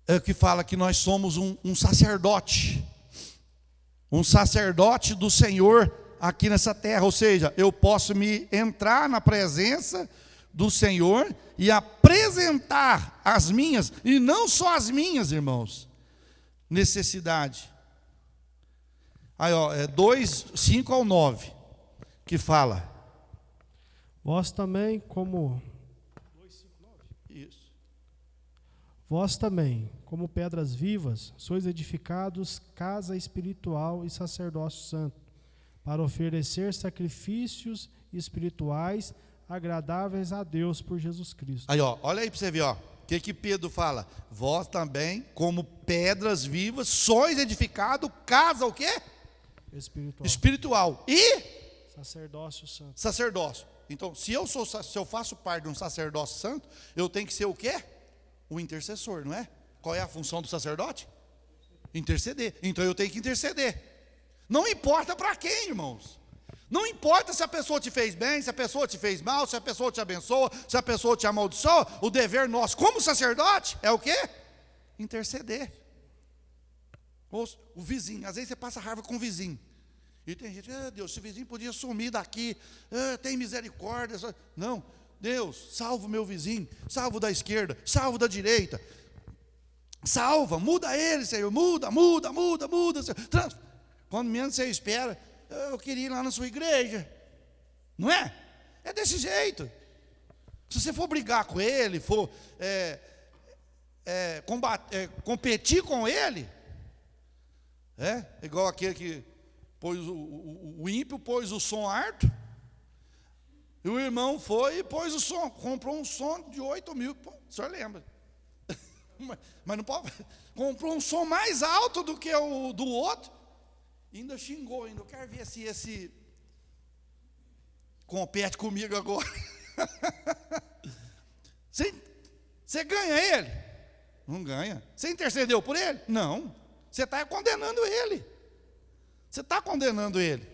É que fala que nós somos um sacerdote. Um sacerdote do Senhor aqui nessa terra, ou seja, eu posso entrar na presença do Senhor e apresentar as minhas, e não só as minhas, irmãos, necessidade. Aí, ó, 2:5-9, que fala: Vós também, como 2:5-9. Isso. Vós também, como pedras vivas, sois edificados casa espiritual e sacerdócio santo, para oferecer sacrifícios espirituais agradáveis a Deus por Jesus Cristo. Aí, ó, olha aí para você ver, ó. O que Pedro fala? Vós também, como pedras vivas, sois edificado casa o quê? Espiritual. E sacerdócio santo. Sacerdócio. Então, se eu faço parte de um sacerdócio santo, eu tenho que ser o quê? O intercessor, não é? Qual é a função do sacerdote? Interceder. Então eu tenho que interceder. Não importa para quem, irmãos. Não importa se a pessoa te fez bem, se a pessoa te fez mal, se a pessoa te abençoa, se a pessoa te amaldiçoa. O dever nosso como sacerdote é o quê? Interceder. O vizinho, às vezes você passa raiva com o vizinho. E tem gente, Deus, esse vizinho podia sumir daqui, tem misericórdia. Não, Deus, salva o meu vizinho, salva o da esquerda, salva o da direita. Salva, muda ele, Senhor, muda, Senhor. Quando menos você espera, eu queria ir lá na sua igreja. Não é? É desse jeito. Se você for brigar com ele, for competir com ele, igual aquele que pôs o ímpio pôs o som alto, e o irmão foi e pôs o som, comprou um som de 8.000, o senhor lembra? Mas não pode, comprou um som mais alto do que o do outro, e ainda xingou, eu quero ver se esse compete comigo agora. Você ganha ele? Não ganha. Você intercedeu por ele? Não. Você está condenando ele. Você está condenando ele.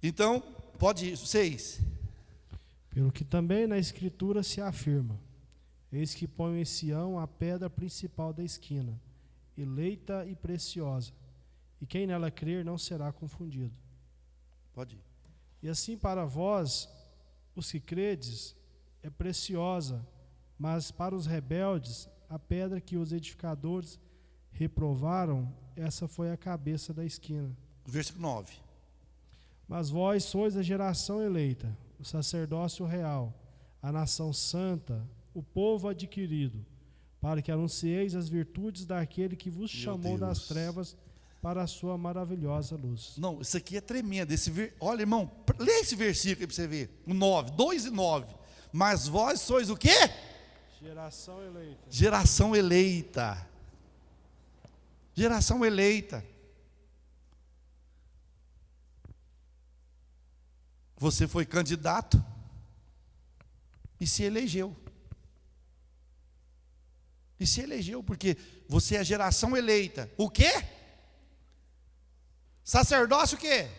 Então, pode ir. 6. Pelo que também na Escritura se afirma: eis que ponho em Sião a pedra principal da esquina, eleita e preciosa, e quem nela crer não será confundido. Pode ir. E assim para vós, os que credes, é preciosa, mas para os rebeldes, a pedra que os edificadores reprovaram, essa foi a cabeça da esquina. Versículo 9. Mas vós sois a geração eleita, o sacerdócio real, a nação santa, o povo adquirido, para que anuncieis as virtudes daquele que vos chamou das trevas para a sua maravilhosa luz. Não, isso aqui é tremendo. Olha, irmão, lê esse versículo aí para você ver. O 9, 2 e 9. Mas vós sois o quê? Geração eleita. Geração eleita. Geração eleita. Você foi candidato e se elegeu. E se elegeu porque você é geração eleita. O quê? Sacerdócio o quê?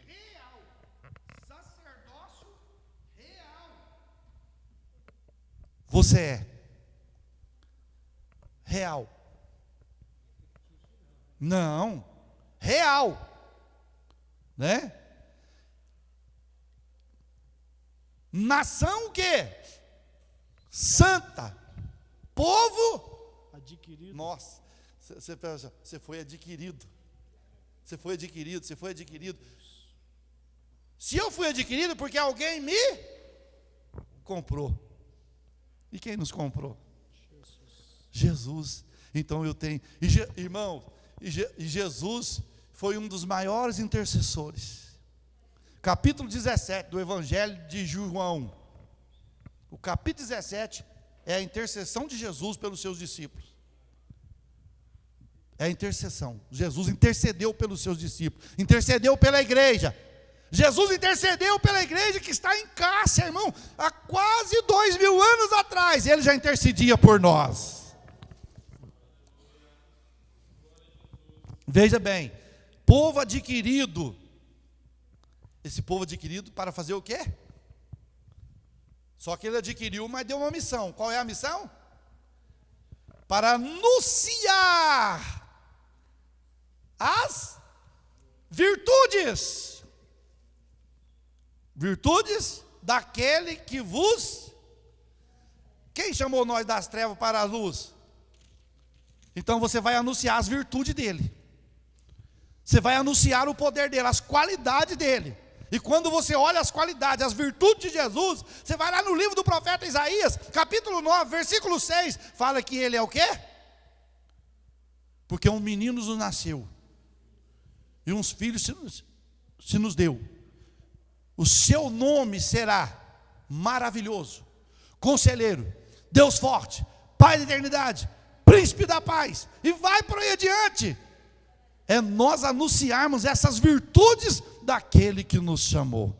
Real. Sacerdócio real. Você é real. Não, real, né? Nação o quê? Santa. Povo adquirido. Nossa, você foi adquirido. Você foi adquirido, você foi adquirido. Se eu fui adquirido, porque alguém me comprou. E quem nos comprou? Jesus. Então eu tenho, irmão, e Jesus foi um dos maiores intercessores. Capítulo 17 do Evangelho de João. O capítulo 17 é a intercessão de Jesus pelos seus discípulos. É a intercessão. Jesus intercedeu pelos seus discípulos, intercedeu pela igreja. Jesus intercedeu pela igreja que está em Cássia, irmão, há quase 2000 anos atrás. Ele já intercedia por nós. Veja bem, povo adquirido. Esse povo adquirido para fazer o quê? Só que ele adquiriu, mas deu uma missão. Qual é a missão? Para anunciar as virtudes. Virtudes daquele que vos... Quem chamou nós das trevas para a luz? Então você vai anunciar as virtudes dele. Você vai anunciar o poder dele, as qualidades dele. E quando você olha as qualidades, as virtudes de Jesus, você vai lá no livro do profeta Isaías, capítulo 9, versículo 6, fala que ele é o quê? Porque um menino nos nasceu, e uns filhos se nos deu. O seu nome será maravilhoso, conselheiro, Deus forte, Pai da eternidade, príncipe da paz, e vai por aí adiante. É nós anunciarmos essas virtudes daquele que nos chamou.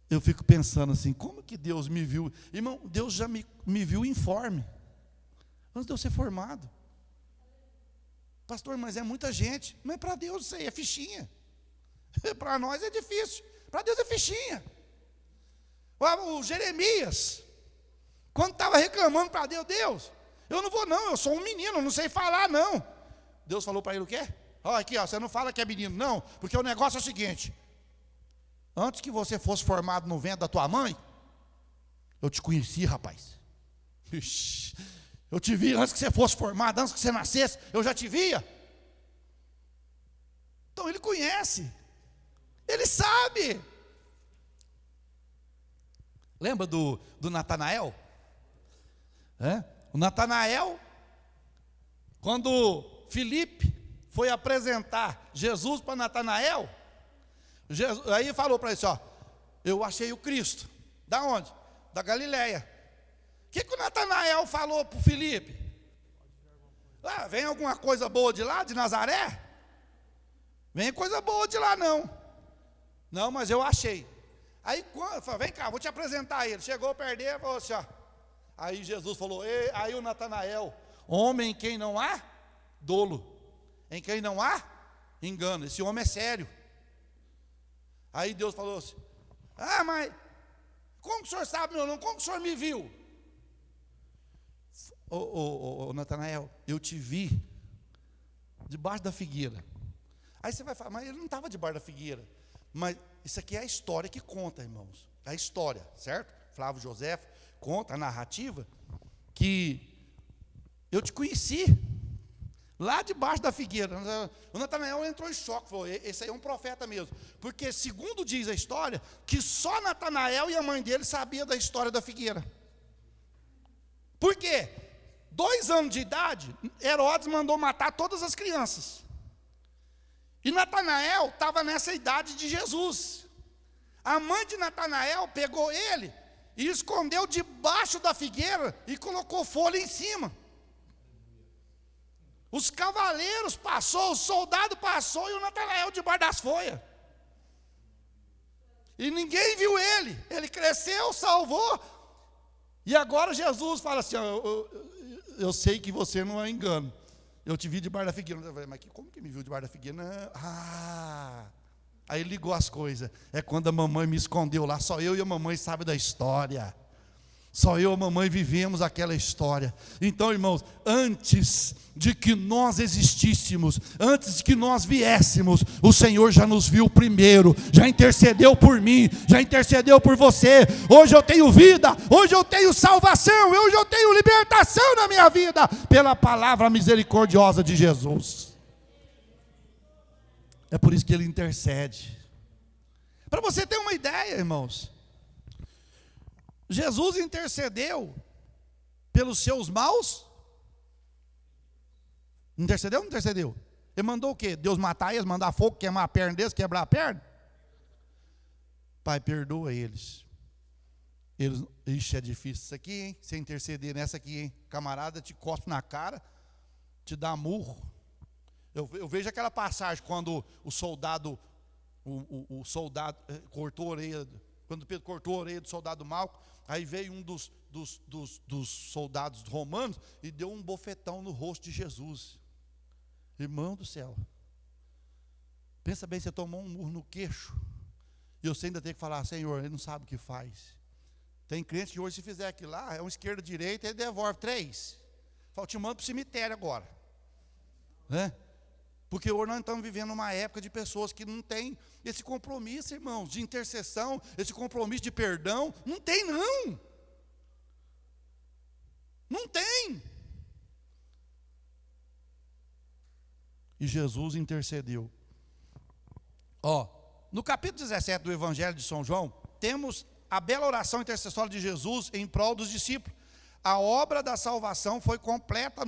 Eu fico pensando assim, como que Deus me viu? Irmão, Deus já me viu informe, antes de eu ser formado. Pastor, mas é muita gente. Mas para Deus isso aí é fichinha. Para nós é difícil, para Deus é fichinha. O Jeremias, quando estava reclamando para Deus, eu não vou não, eu sou um menino, não sei falar não. Deus falou para ele o quê? Aqui, você não fala que é menino não, porque o negócio é o seguinte: antes que você fosse formado no ventre da tua mãe, eu te conheci, rapaz. Ixi, eu te vi antes que você fosse formado, antes que você nascesse, eu já te via. Então ele conhece, ele sabe. Lembra do Natanael? O Natanael, quando Filipe foi apresentar Jesus para Natanael, aí falou para ele assim, ó, eu achei o Cristo. Da onde? Da Galileia. O que o Natanael falou para o Filipe? Vem alguma coisa boa de lá, de Nazaré? Vem coisa boa de lá não. Não, mas eu achei. Aí quando, falou, vem cá, vou te apresentar ele. Chegou perto dele e falou assim, ó. Aí Jesus falou, aí o Natanael, homem em quem não há dolo, em quem não há engano, esse homem é sério. Aí Deus falou assim, mas como que o senhor sabe meu nome? Como que o senhor me viu? Ô Natanael, eu te vi debaixo da figueira. Aí você vai falar, mas ele não estava debaixo da figueira. Mas isso aqui é a história que conta, irmãos. É a história, certo? Flávio José conta a narrativa que eu te conheci lá debaixo da figueira. O Natanael entrou em choque, falou, esse aí é um profeta mesmo. Porque segundo diz a história, que só Natanael e a mãe dele sabiam da história da figueira. Por quê? 2 anos de idade, Herodes mandou matar todas as crianças. E Natanael estava nessa idade de Jesus. A mãe de Natanael pegou ele e escondeu debaixo da figueira e colocou folha em cima. Os cavaleiros passou, o soldado passou e o Natanael debaixo das folhas. E ninguém viu ele. Ele cresceu, salvou. E agora Jesus fala assim, eu sei que você não é engano. Eu te vi debaixo da figueira. Eu falei, mas como que me viu debaixo da figueira? Não. Aí ligou as coisas. É quando a mamãe me escondeu lá. Só eu e a mamãe sabem da história. Só eu e a mamãe vivemos aquela história. Então, irmãos, antes de que nós existíssemos, antes de que nós viéssemos, o Senhor já nos viu primeiro, já intercedeu por mim, já intercedeu por você. Hoje eu tenho vida, hoje eu tenho salvação, hoje eu tenho libertação na minha vida, pela palavra misericordiosa de Jesus. É por isso que Ele intercede. Para você ter uma ideia, irmãos, Jesus intercedeu pelos seus maus. Intercedeu ou não intercedeu? Ele mandou o quê? Deus matar eles, mandar fogo, queimar a perna deles, quebrar a perna? Pai, perdoa eles. Ixi, é difícil isso aqui, hein? Você interceder nessa aqui, hein? Camarada te cospe na cara, te dá murro. Eu vejo aquela passagem quando o soldado cortou a orelha. Quando Pedro cortou a orelha do soldado Malco, aí veio um dos soldados romanos e deu um bofetão no rosto de Jesus. Irmão do céu, pensa bem, você tomou um murro no queixo, e você ainda tem que falar, Senhor, ele não sabe o que faz. Tem crente que hoje, se fizer aquilo lá, é um esquerda, direita, ele devolve 3. Fala, te mando para o cemitério agora. Né? Porque hoje nós estamos vivendo uma época de pessoas que não têm esse compromisso, irmãos, de intercessão, esse compromisso de perdão. Não tem, não. Não tem. E Jesus intercedeu. No capítulo 17 do Evangelho de São João, temos a bela oração intercessória de Jesus em prol dos discípulos. A obra da salvação foi completa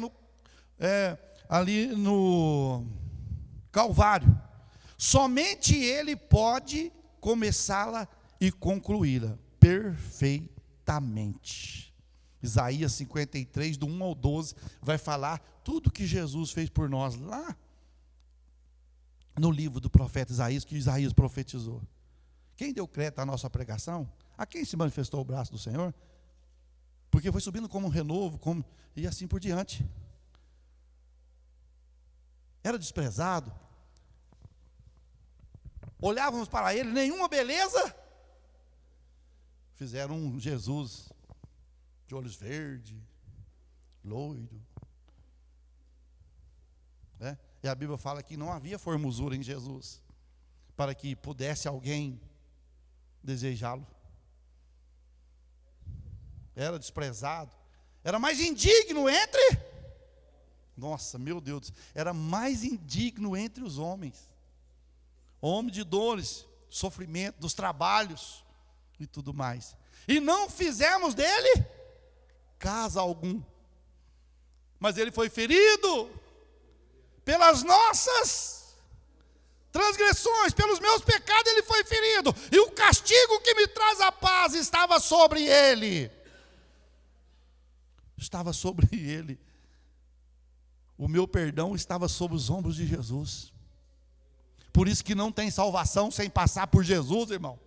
ali no Calvário. Somente Ele pode começá-la e concluí-la perfeitamente. Isaías 53, do 1 ao 12, vai falar tudo que Jesus fez por nós lá no livro do profeta Isaías, que Isaías profetizou. Quem deu crédito à nossa pregação? A quem se manifestou o braço do Senhor? Porque foi subindo como um renovo, e assim por diante. Era desprezado. Olhávamos para ele, nenhuma beleza. Fizeram um Jesus de olhos verdes, loiro. E a Bíblia fala que não havia formosura em Jesus, para que pudesse alguém desejá-lo. Era desprezado, Era mais indigno entre... Nossa, meu Deus, era mais indigno entre os homens. Homem de dores, sofrimento, dos trabalhos e tudo mais. E não fizemos dele caso algum. Mas ele foi ferido pelas nossas transgressões, pelos meus pecados ele foi ferido. E o castigo que me traz a paz estava sobre ele. Estava sobre ele. O meu perdão estava sobre os ombros de Jesus. Por isso que não tem salvação sem passar por Jesus, irmão.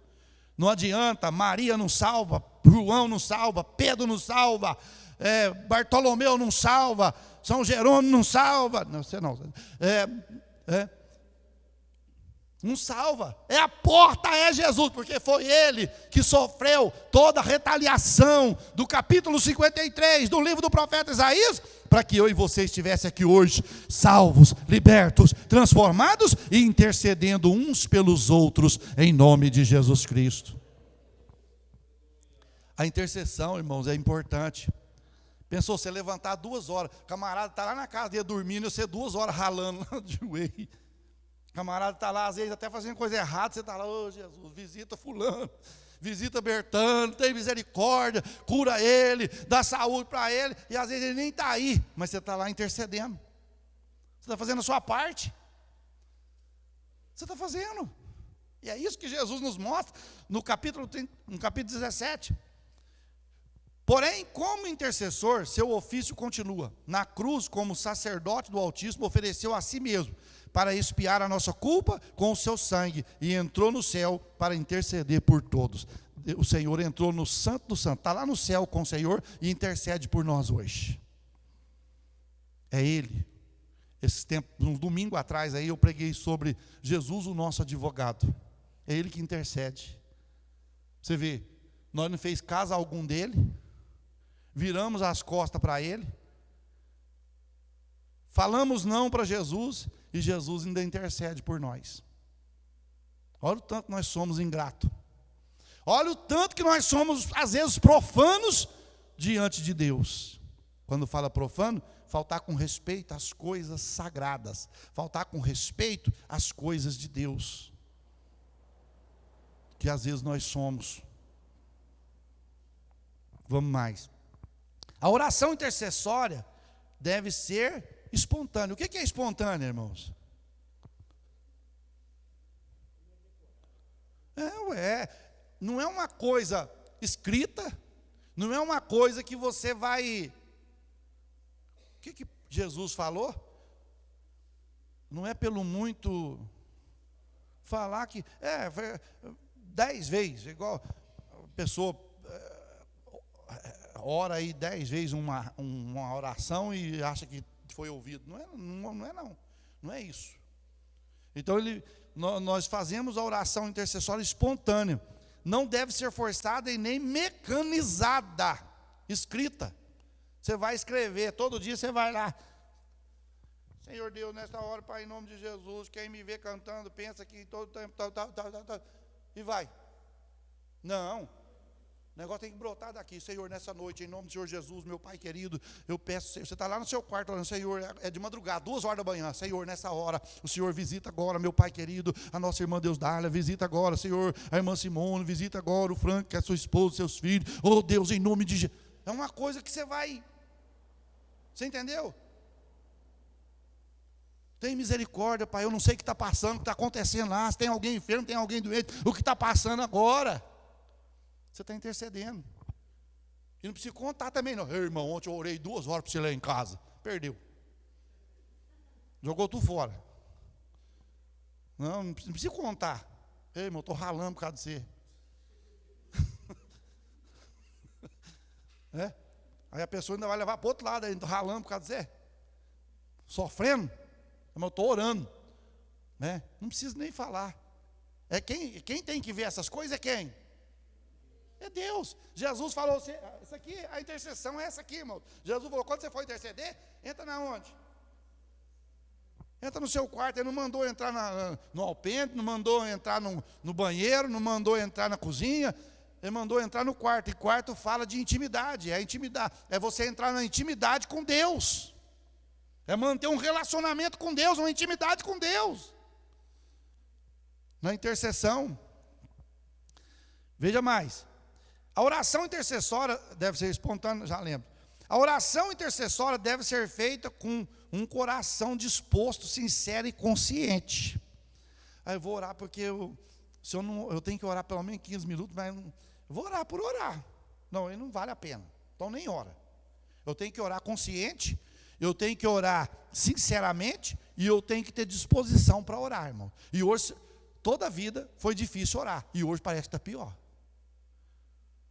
Não adianta, Maria não salva, João não salva, Pedro não salva, Bartolomeu não salva, São Jerônimo não salva. Não, você não. Não salva. A porta é Jesus, porque foi ele que sofreu toda a retaliação do capítulo 53 do livro do profeta Isaías, para que eu e você estivessem aqui hoje, salvos, libertos, transformados e intercedendo uns pelos outros, em nome de Jesus Cristo. A intercessão, irmãos, é importante. Pensou, você levantar 2 horas, o camarada está lá na casa dele dormindo, e você 2 horas ralando lá de joelho. O camarada está lá, às vezes até fazendo coisa errada, você está lá, ô Jesus, visita fulano, visita Bertano, tem misericórdia, cura ele, dá saúde para ele, e às vezes ele nem está aí, mas você está lá intercedendo. Você está fazendo a sua parte. Você está fazendo. E é isso que Jesus nos mostra no capítulo 17. Porém, como intercessor, seu ofício continua. Na cruz, como sacerdote do Altíssimo, ofereceu a si mesmo, para expiar a nossa culpa com o seu sangue, e entrou no céu para interceder por todos. O Senhor entrou no Santo do Santo, está lá no céu com o Senhor e intercede por nós hoje. É Ele. Esse tempo, um domingo atrás, aí eu preguei sobre Jesus, o nosso advogado. É Ele que intercede. Você vê, nós não fez caso algum dele, viramos as costas para Ele, falamos não para Jesus, e Jesus ainda intercede por nós. Olha o tanto que nós somos ingratos. Olha o tanto que nós somos, às vezes, profanos diante de Deus. Quando fala profano, faltar com respeito às coisas sagradas, faltar com respeito às coisas de Deus, que às vezes nós somos. Vamos mais. A oração intercessória deve ser espontânea. O que é espontânea, irmãos? Não é uma coisa escrita, não é uma coisa que você vai... O que Jesus falou? Não é pelo muito falar que... 10 vezes, igual a pessoa... ora aí 10 vezes uma oração e acha que foi ouvido. Não é isso. Então nós fazemos a oração intercessória espontânea. Não deve ser forçada e nem mecanizada, escrita. Você vai escrever, todo dia você vai lá. Senhor Deus, nesta hora, Pai, em nome de Jesus, quem me vê cantando, pensa que todo tempo, e vai. Não. O negócio tem que brotar daqui. Senhor, nessa noite, em nome do Senhor Jesus, meu Pai querido, eu peço, você está lá no seu quarto orando, Senhor, é de madrugada, 2 horas da manhã, Senhor, nessa hora, o Senhor visita agora, meu Pai querido, a nossa irmã Deusdália, visita agora, Senhor, a irmã Simone, visita agora o Frank, que é sua esposa, seus filhos, oh Deus, em nome de Jesus. É uma coisa que você entendeu? Tem misericórdia, Pai, eu não sei o que está passando, o que está acontecendo lá, se tem alguém enfermo, tem alguém doente, o que está passando agora. Você está intercedendo. E não precisa contar também, não. Ei, irmão, ontem eu orei 2 horas para você ler em casa. Perdeu. Jogou tudo fora. Não precisa contar. Ei, irmão, eu estou ralando por causa de você. Aí a pessoa ainda vai levar para o outro lado, ainda ralando por causa de você. Sofrendo. Mas eu estou orando. Não precisa nem falar. Quem tem que ver essas coisas é quem? É Deus. Jesus falou, isso aqui, a intercessão é essa aqui, irmão. Jesus falou, quando você for interceder, entra na onde? Entra no seu quarto. Ele não mandou entrar no alpendre, não mandou entrar no banheiro, não mandou entrar na cozinha. Ele mandou entrar no quarto, e quarto fala de intimidade, é você entrar na intimidade com Deus, é manter um relacionamento com Deus, uma intimidade com Deus. Na intercessão, veja mais, a oração intercessória deve ser espontânea, já lembro. A oração intercessória deve ser feita com um coração disposto, sincero e consciente. Aí eu vou orar porque eu tenho que orar pelo menos 15 minutos, mas eu vou orar por orar. Não, aí não vale a pena. Então nem ora. Eu tenho que orar consciente, eu tenho que orar sinceramente e eu tenho que ter disposição para orar, irmão. E hoje, toda a vida foi difícil orar. E hoje parece que está pior.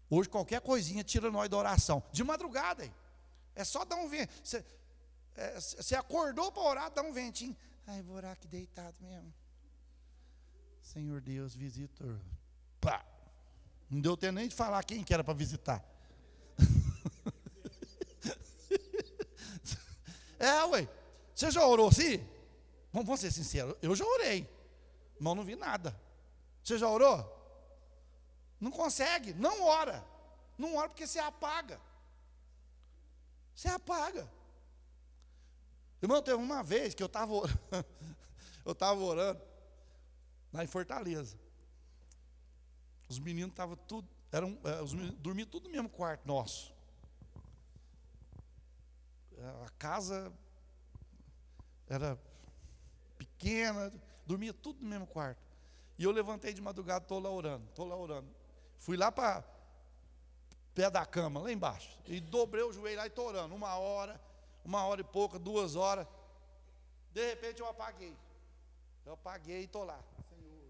Hoje qualquer coisinha tira nós da oração. De madrugada, hein? É só dar um vento. Você acordou para orar, dá um ventinho. Ai, vou orar aqui deitado mesmo. Senhor Deus, visitor. Pá. Não deu tempo nem de falar quem que era para visitar. Ué. Você já orou assim? Vamos ser sinceros. Eu já orei, mas não vi nada. Você já orou? Não consegue, não ora. Não ora porque você apaga. Você apaga. Irmão, teve uma vez que eu estava orando lá em Fortaleza. Os meninos estavam tudo, dormiam tudo no mesmo quarto nosso. A casa era pequena, dormia tudo no mesmo quarto. E eu levantei de madrugada, estou lá orando. Fui lá para pé da cama, lá embaixo, e dobrei o joelho lá e estou orando, 1 hora e pouca, 2 horas. De repente eu apaguei e estou lá. Senhor,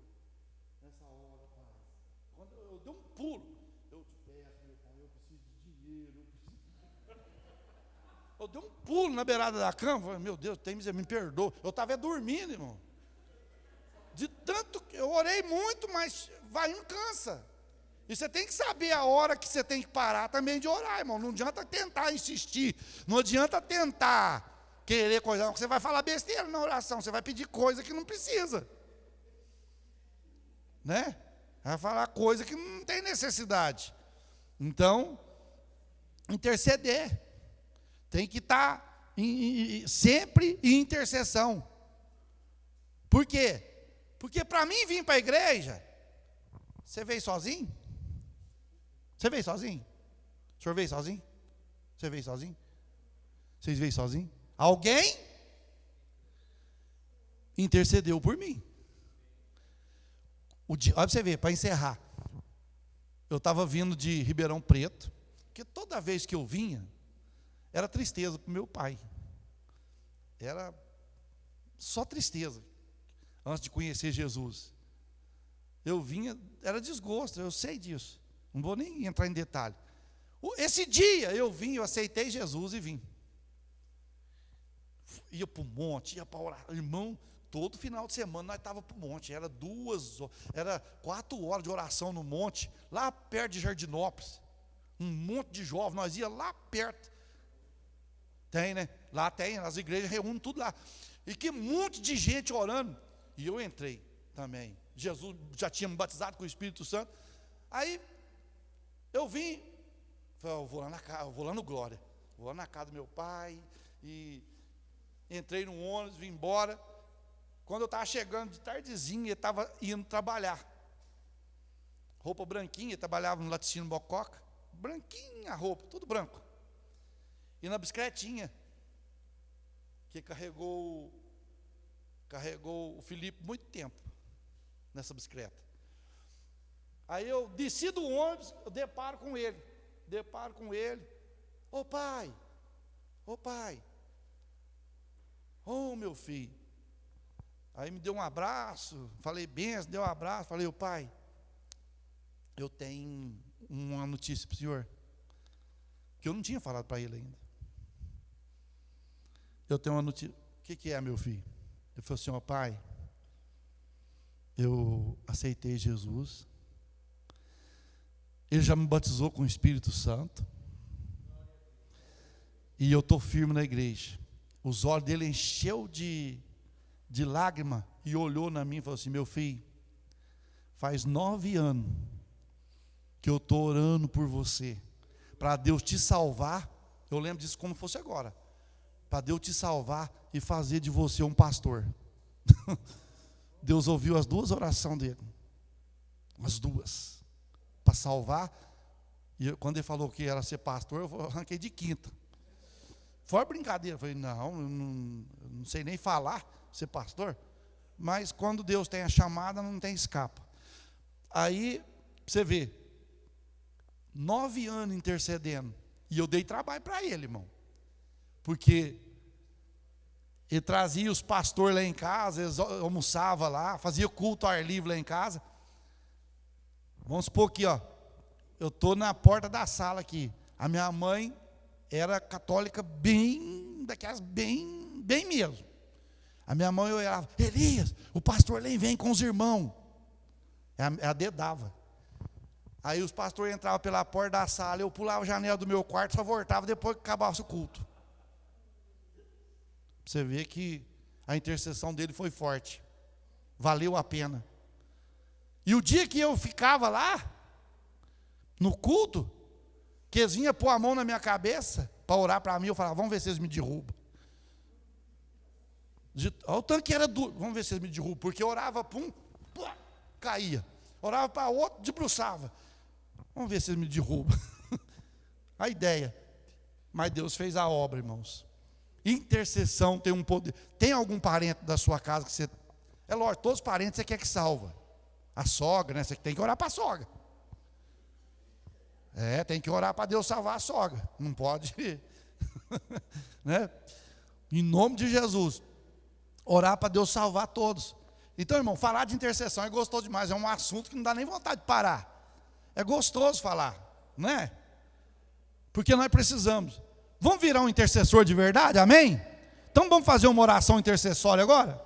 nessa hora, Pai, quando eu dei um pulo, eu te peço, meu Pai, eu preciso de dinheiro, eu dei um pulo na beirada da cama, falei, meu Deus, me perdoa. Eu estava dormindo, irmão. De tanto que eu orei muito, mas vai indo, cansa. E você tem que saber a hora que você tem que parar também de orar, irmão. Não adianta tentar insistir, não adianta tentar querer coisa, não. Você vai falar besteira na oração, você vai pedir coisa que não precisa, né? Vai falar coisa que não tem necessidade. Então, interceder, tem que estar sempre em intercessão. Por quê? Porque para mim vir para a igreja, você veio sozinho? Você veio sozinho? O senhor veio sozinho? Você veio sozinho? Vocês veio sozinho? Alguém intercedeu por mim. Olha para você ver, para encerrar. Eu estava vindo de Ribeirão Preto, porque toda vez que eu vinha, era tristeza para o meu pai. Era só tristeza. Antes de conhecer Jesus, eu vinha, era desgosto, eu sei disso, não vou nem entrar em detalhe. Esse dia eu vim, eu aceitei Jesus e vim. Ia para o monte, ia para orar, irmão, todo final de semana nós estávamos para o monte, era 4 horas de oração no monte, lá perto de Jardinópolis, um monte de jovens, nós ia lá perto, tem, né? Lá tem, as igrejas reúnem tudo lá, e que monte de gente orando. E eu entrei também. Jesus já tinha me batizado com o Espírito Santo. Aí eu vim, falei, eu vou lá na casa, vou lá no Glória, vou lá na casa do meu pai. E entrei no ônibus, vim embora. Quando eu estava chegando de tardezinha, ele estava indo trabalhar. Roupa branquinha, ele trabalhava no Laticínio Mococa. Branquinha a roupa, tudo branco. E na bicicletinha, que carregou o Felipe muito tempo nessa bicicleta. Aí eu desci do ônibus, eu deparo com ele. Ô pai, ô meu filho. Aí me deu um abraço, falei benção, deu um abraço, falei, ô pai, eu tenho uma notícia para o senhor, que eu não tinha falado para ele ainda. Eu tenho uma notícia. O que é, meu filho? Ele falou assim, ó pai, eu aceitei Jesus, ele já me batizou com o Espírito Santo, e eu estou firme na igreja. Os olhos dele encheu de lágrima, e olhou na mim e falou assim, meu filho, faz 9 anos que eu estou orando por você, para Deus te salvar. Eu lembro disso como fosse agora. Para Deus te salvar e fazer de você um pastor. Deus ouviu as duas orações dele. As duas. Para salvar. E quando ele falou que era ser pastor, eu arranquei de quinta. Fora brincadeira. Eu falei, não, eu não sei nem falar, ser pastor. Mas quando Deus tem a chamada, não tem escapa. Aí, você vê, 9 anos intercedendo. E eu dei trabalho para ele, irmão. Porque ele trazia os pastores lá em casa, eles almoçavam lá, fazia culto ao ar livre lá em casa. Vamos supor aqui, ó. Eu estou na porta da sala aqui. A minha mãe era católica daquelas bem mesmo. A minha mãe olhava, Elias, o pastor lá vem com os irmãos. Ela dedava. Aí os pastores entravam pela porta da sala, eu pulava a janela do meu quarto, só voltava depois que acabasse o culto. Você vê que a intercessão dele foi forte. Valeu a pena. E o dia que eu ficava lá, no culto, que eles vinham pôr a mão na minha cabeça, para orar para mim, eu falava, vamos ver se eles me derrubam. Olha o tanto que era duro, vamos ver se eles me derrubam. Porque eu orava, pum, caía. Orava para outro, debruçava. Vamos ver se eles me derrubam. A ideia. Mas Deus fez a obra, irmãos. Intercessão tem um poder. Tem algum parente da sua casa que você... É lógico, todos os parentes você quer que salva. A sogra, né? Você tem que orar para a sogra. Tem que orar para Deus salvar a sogra. Não pode... né? Em nome de Jesus. Orar para Deus salvar todos. Então, irmão, falar de intercessão é gostoso demais. É um assunto que não dá nem vontade de parar. É gostoso falar, não é? Porque nós precisamos. Vamos virar um intercessor de verdade, amém? Então vamos fazer uma oração intercessória agora?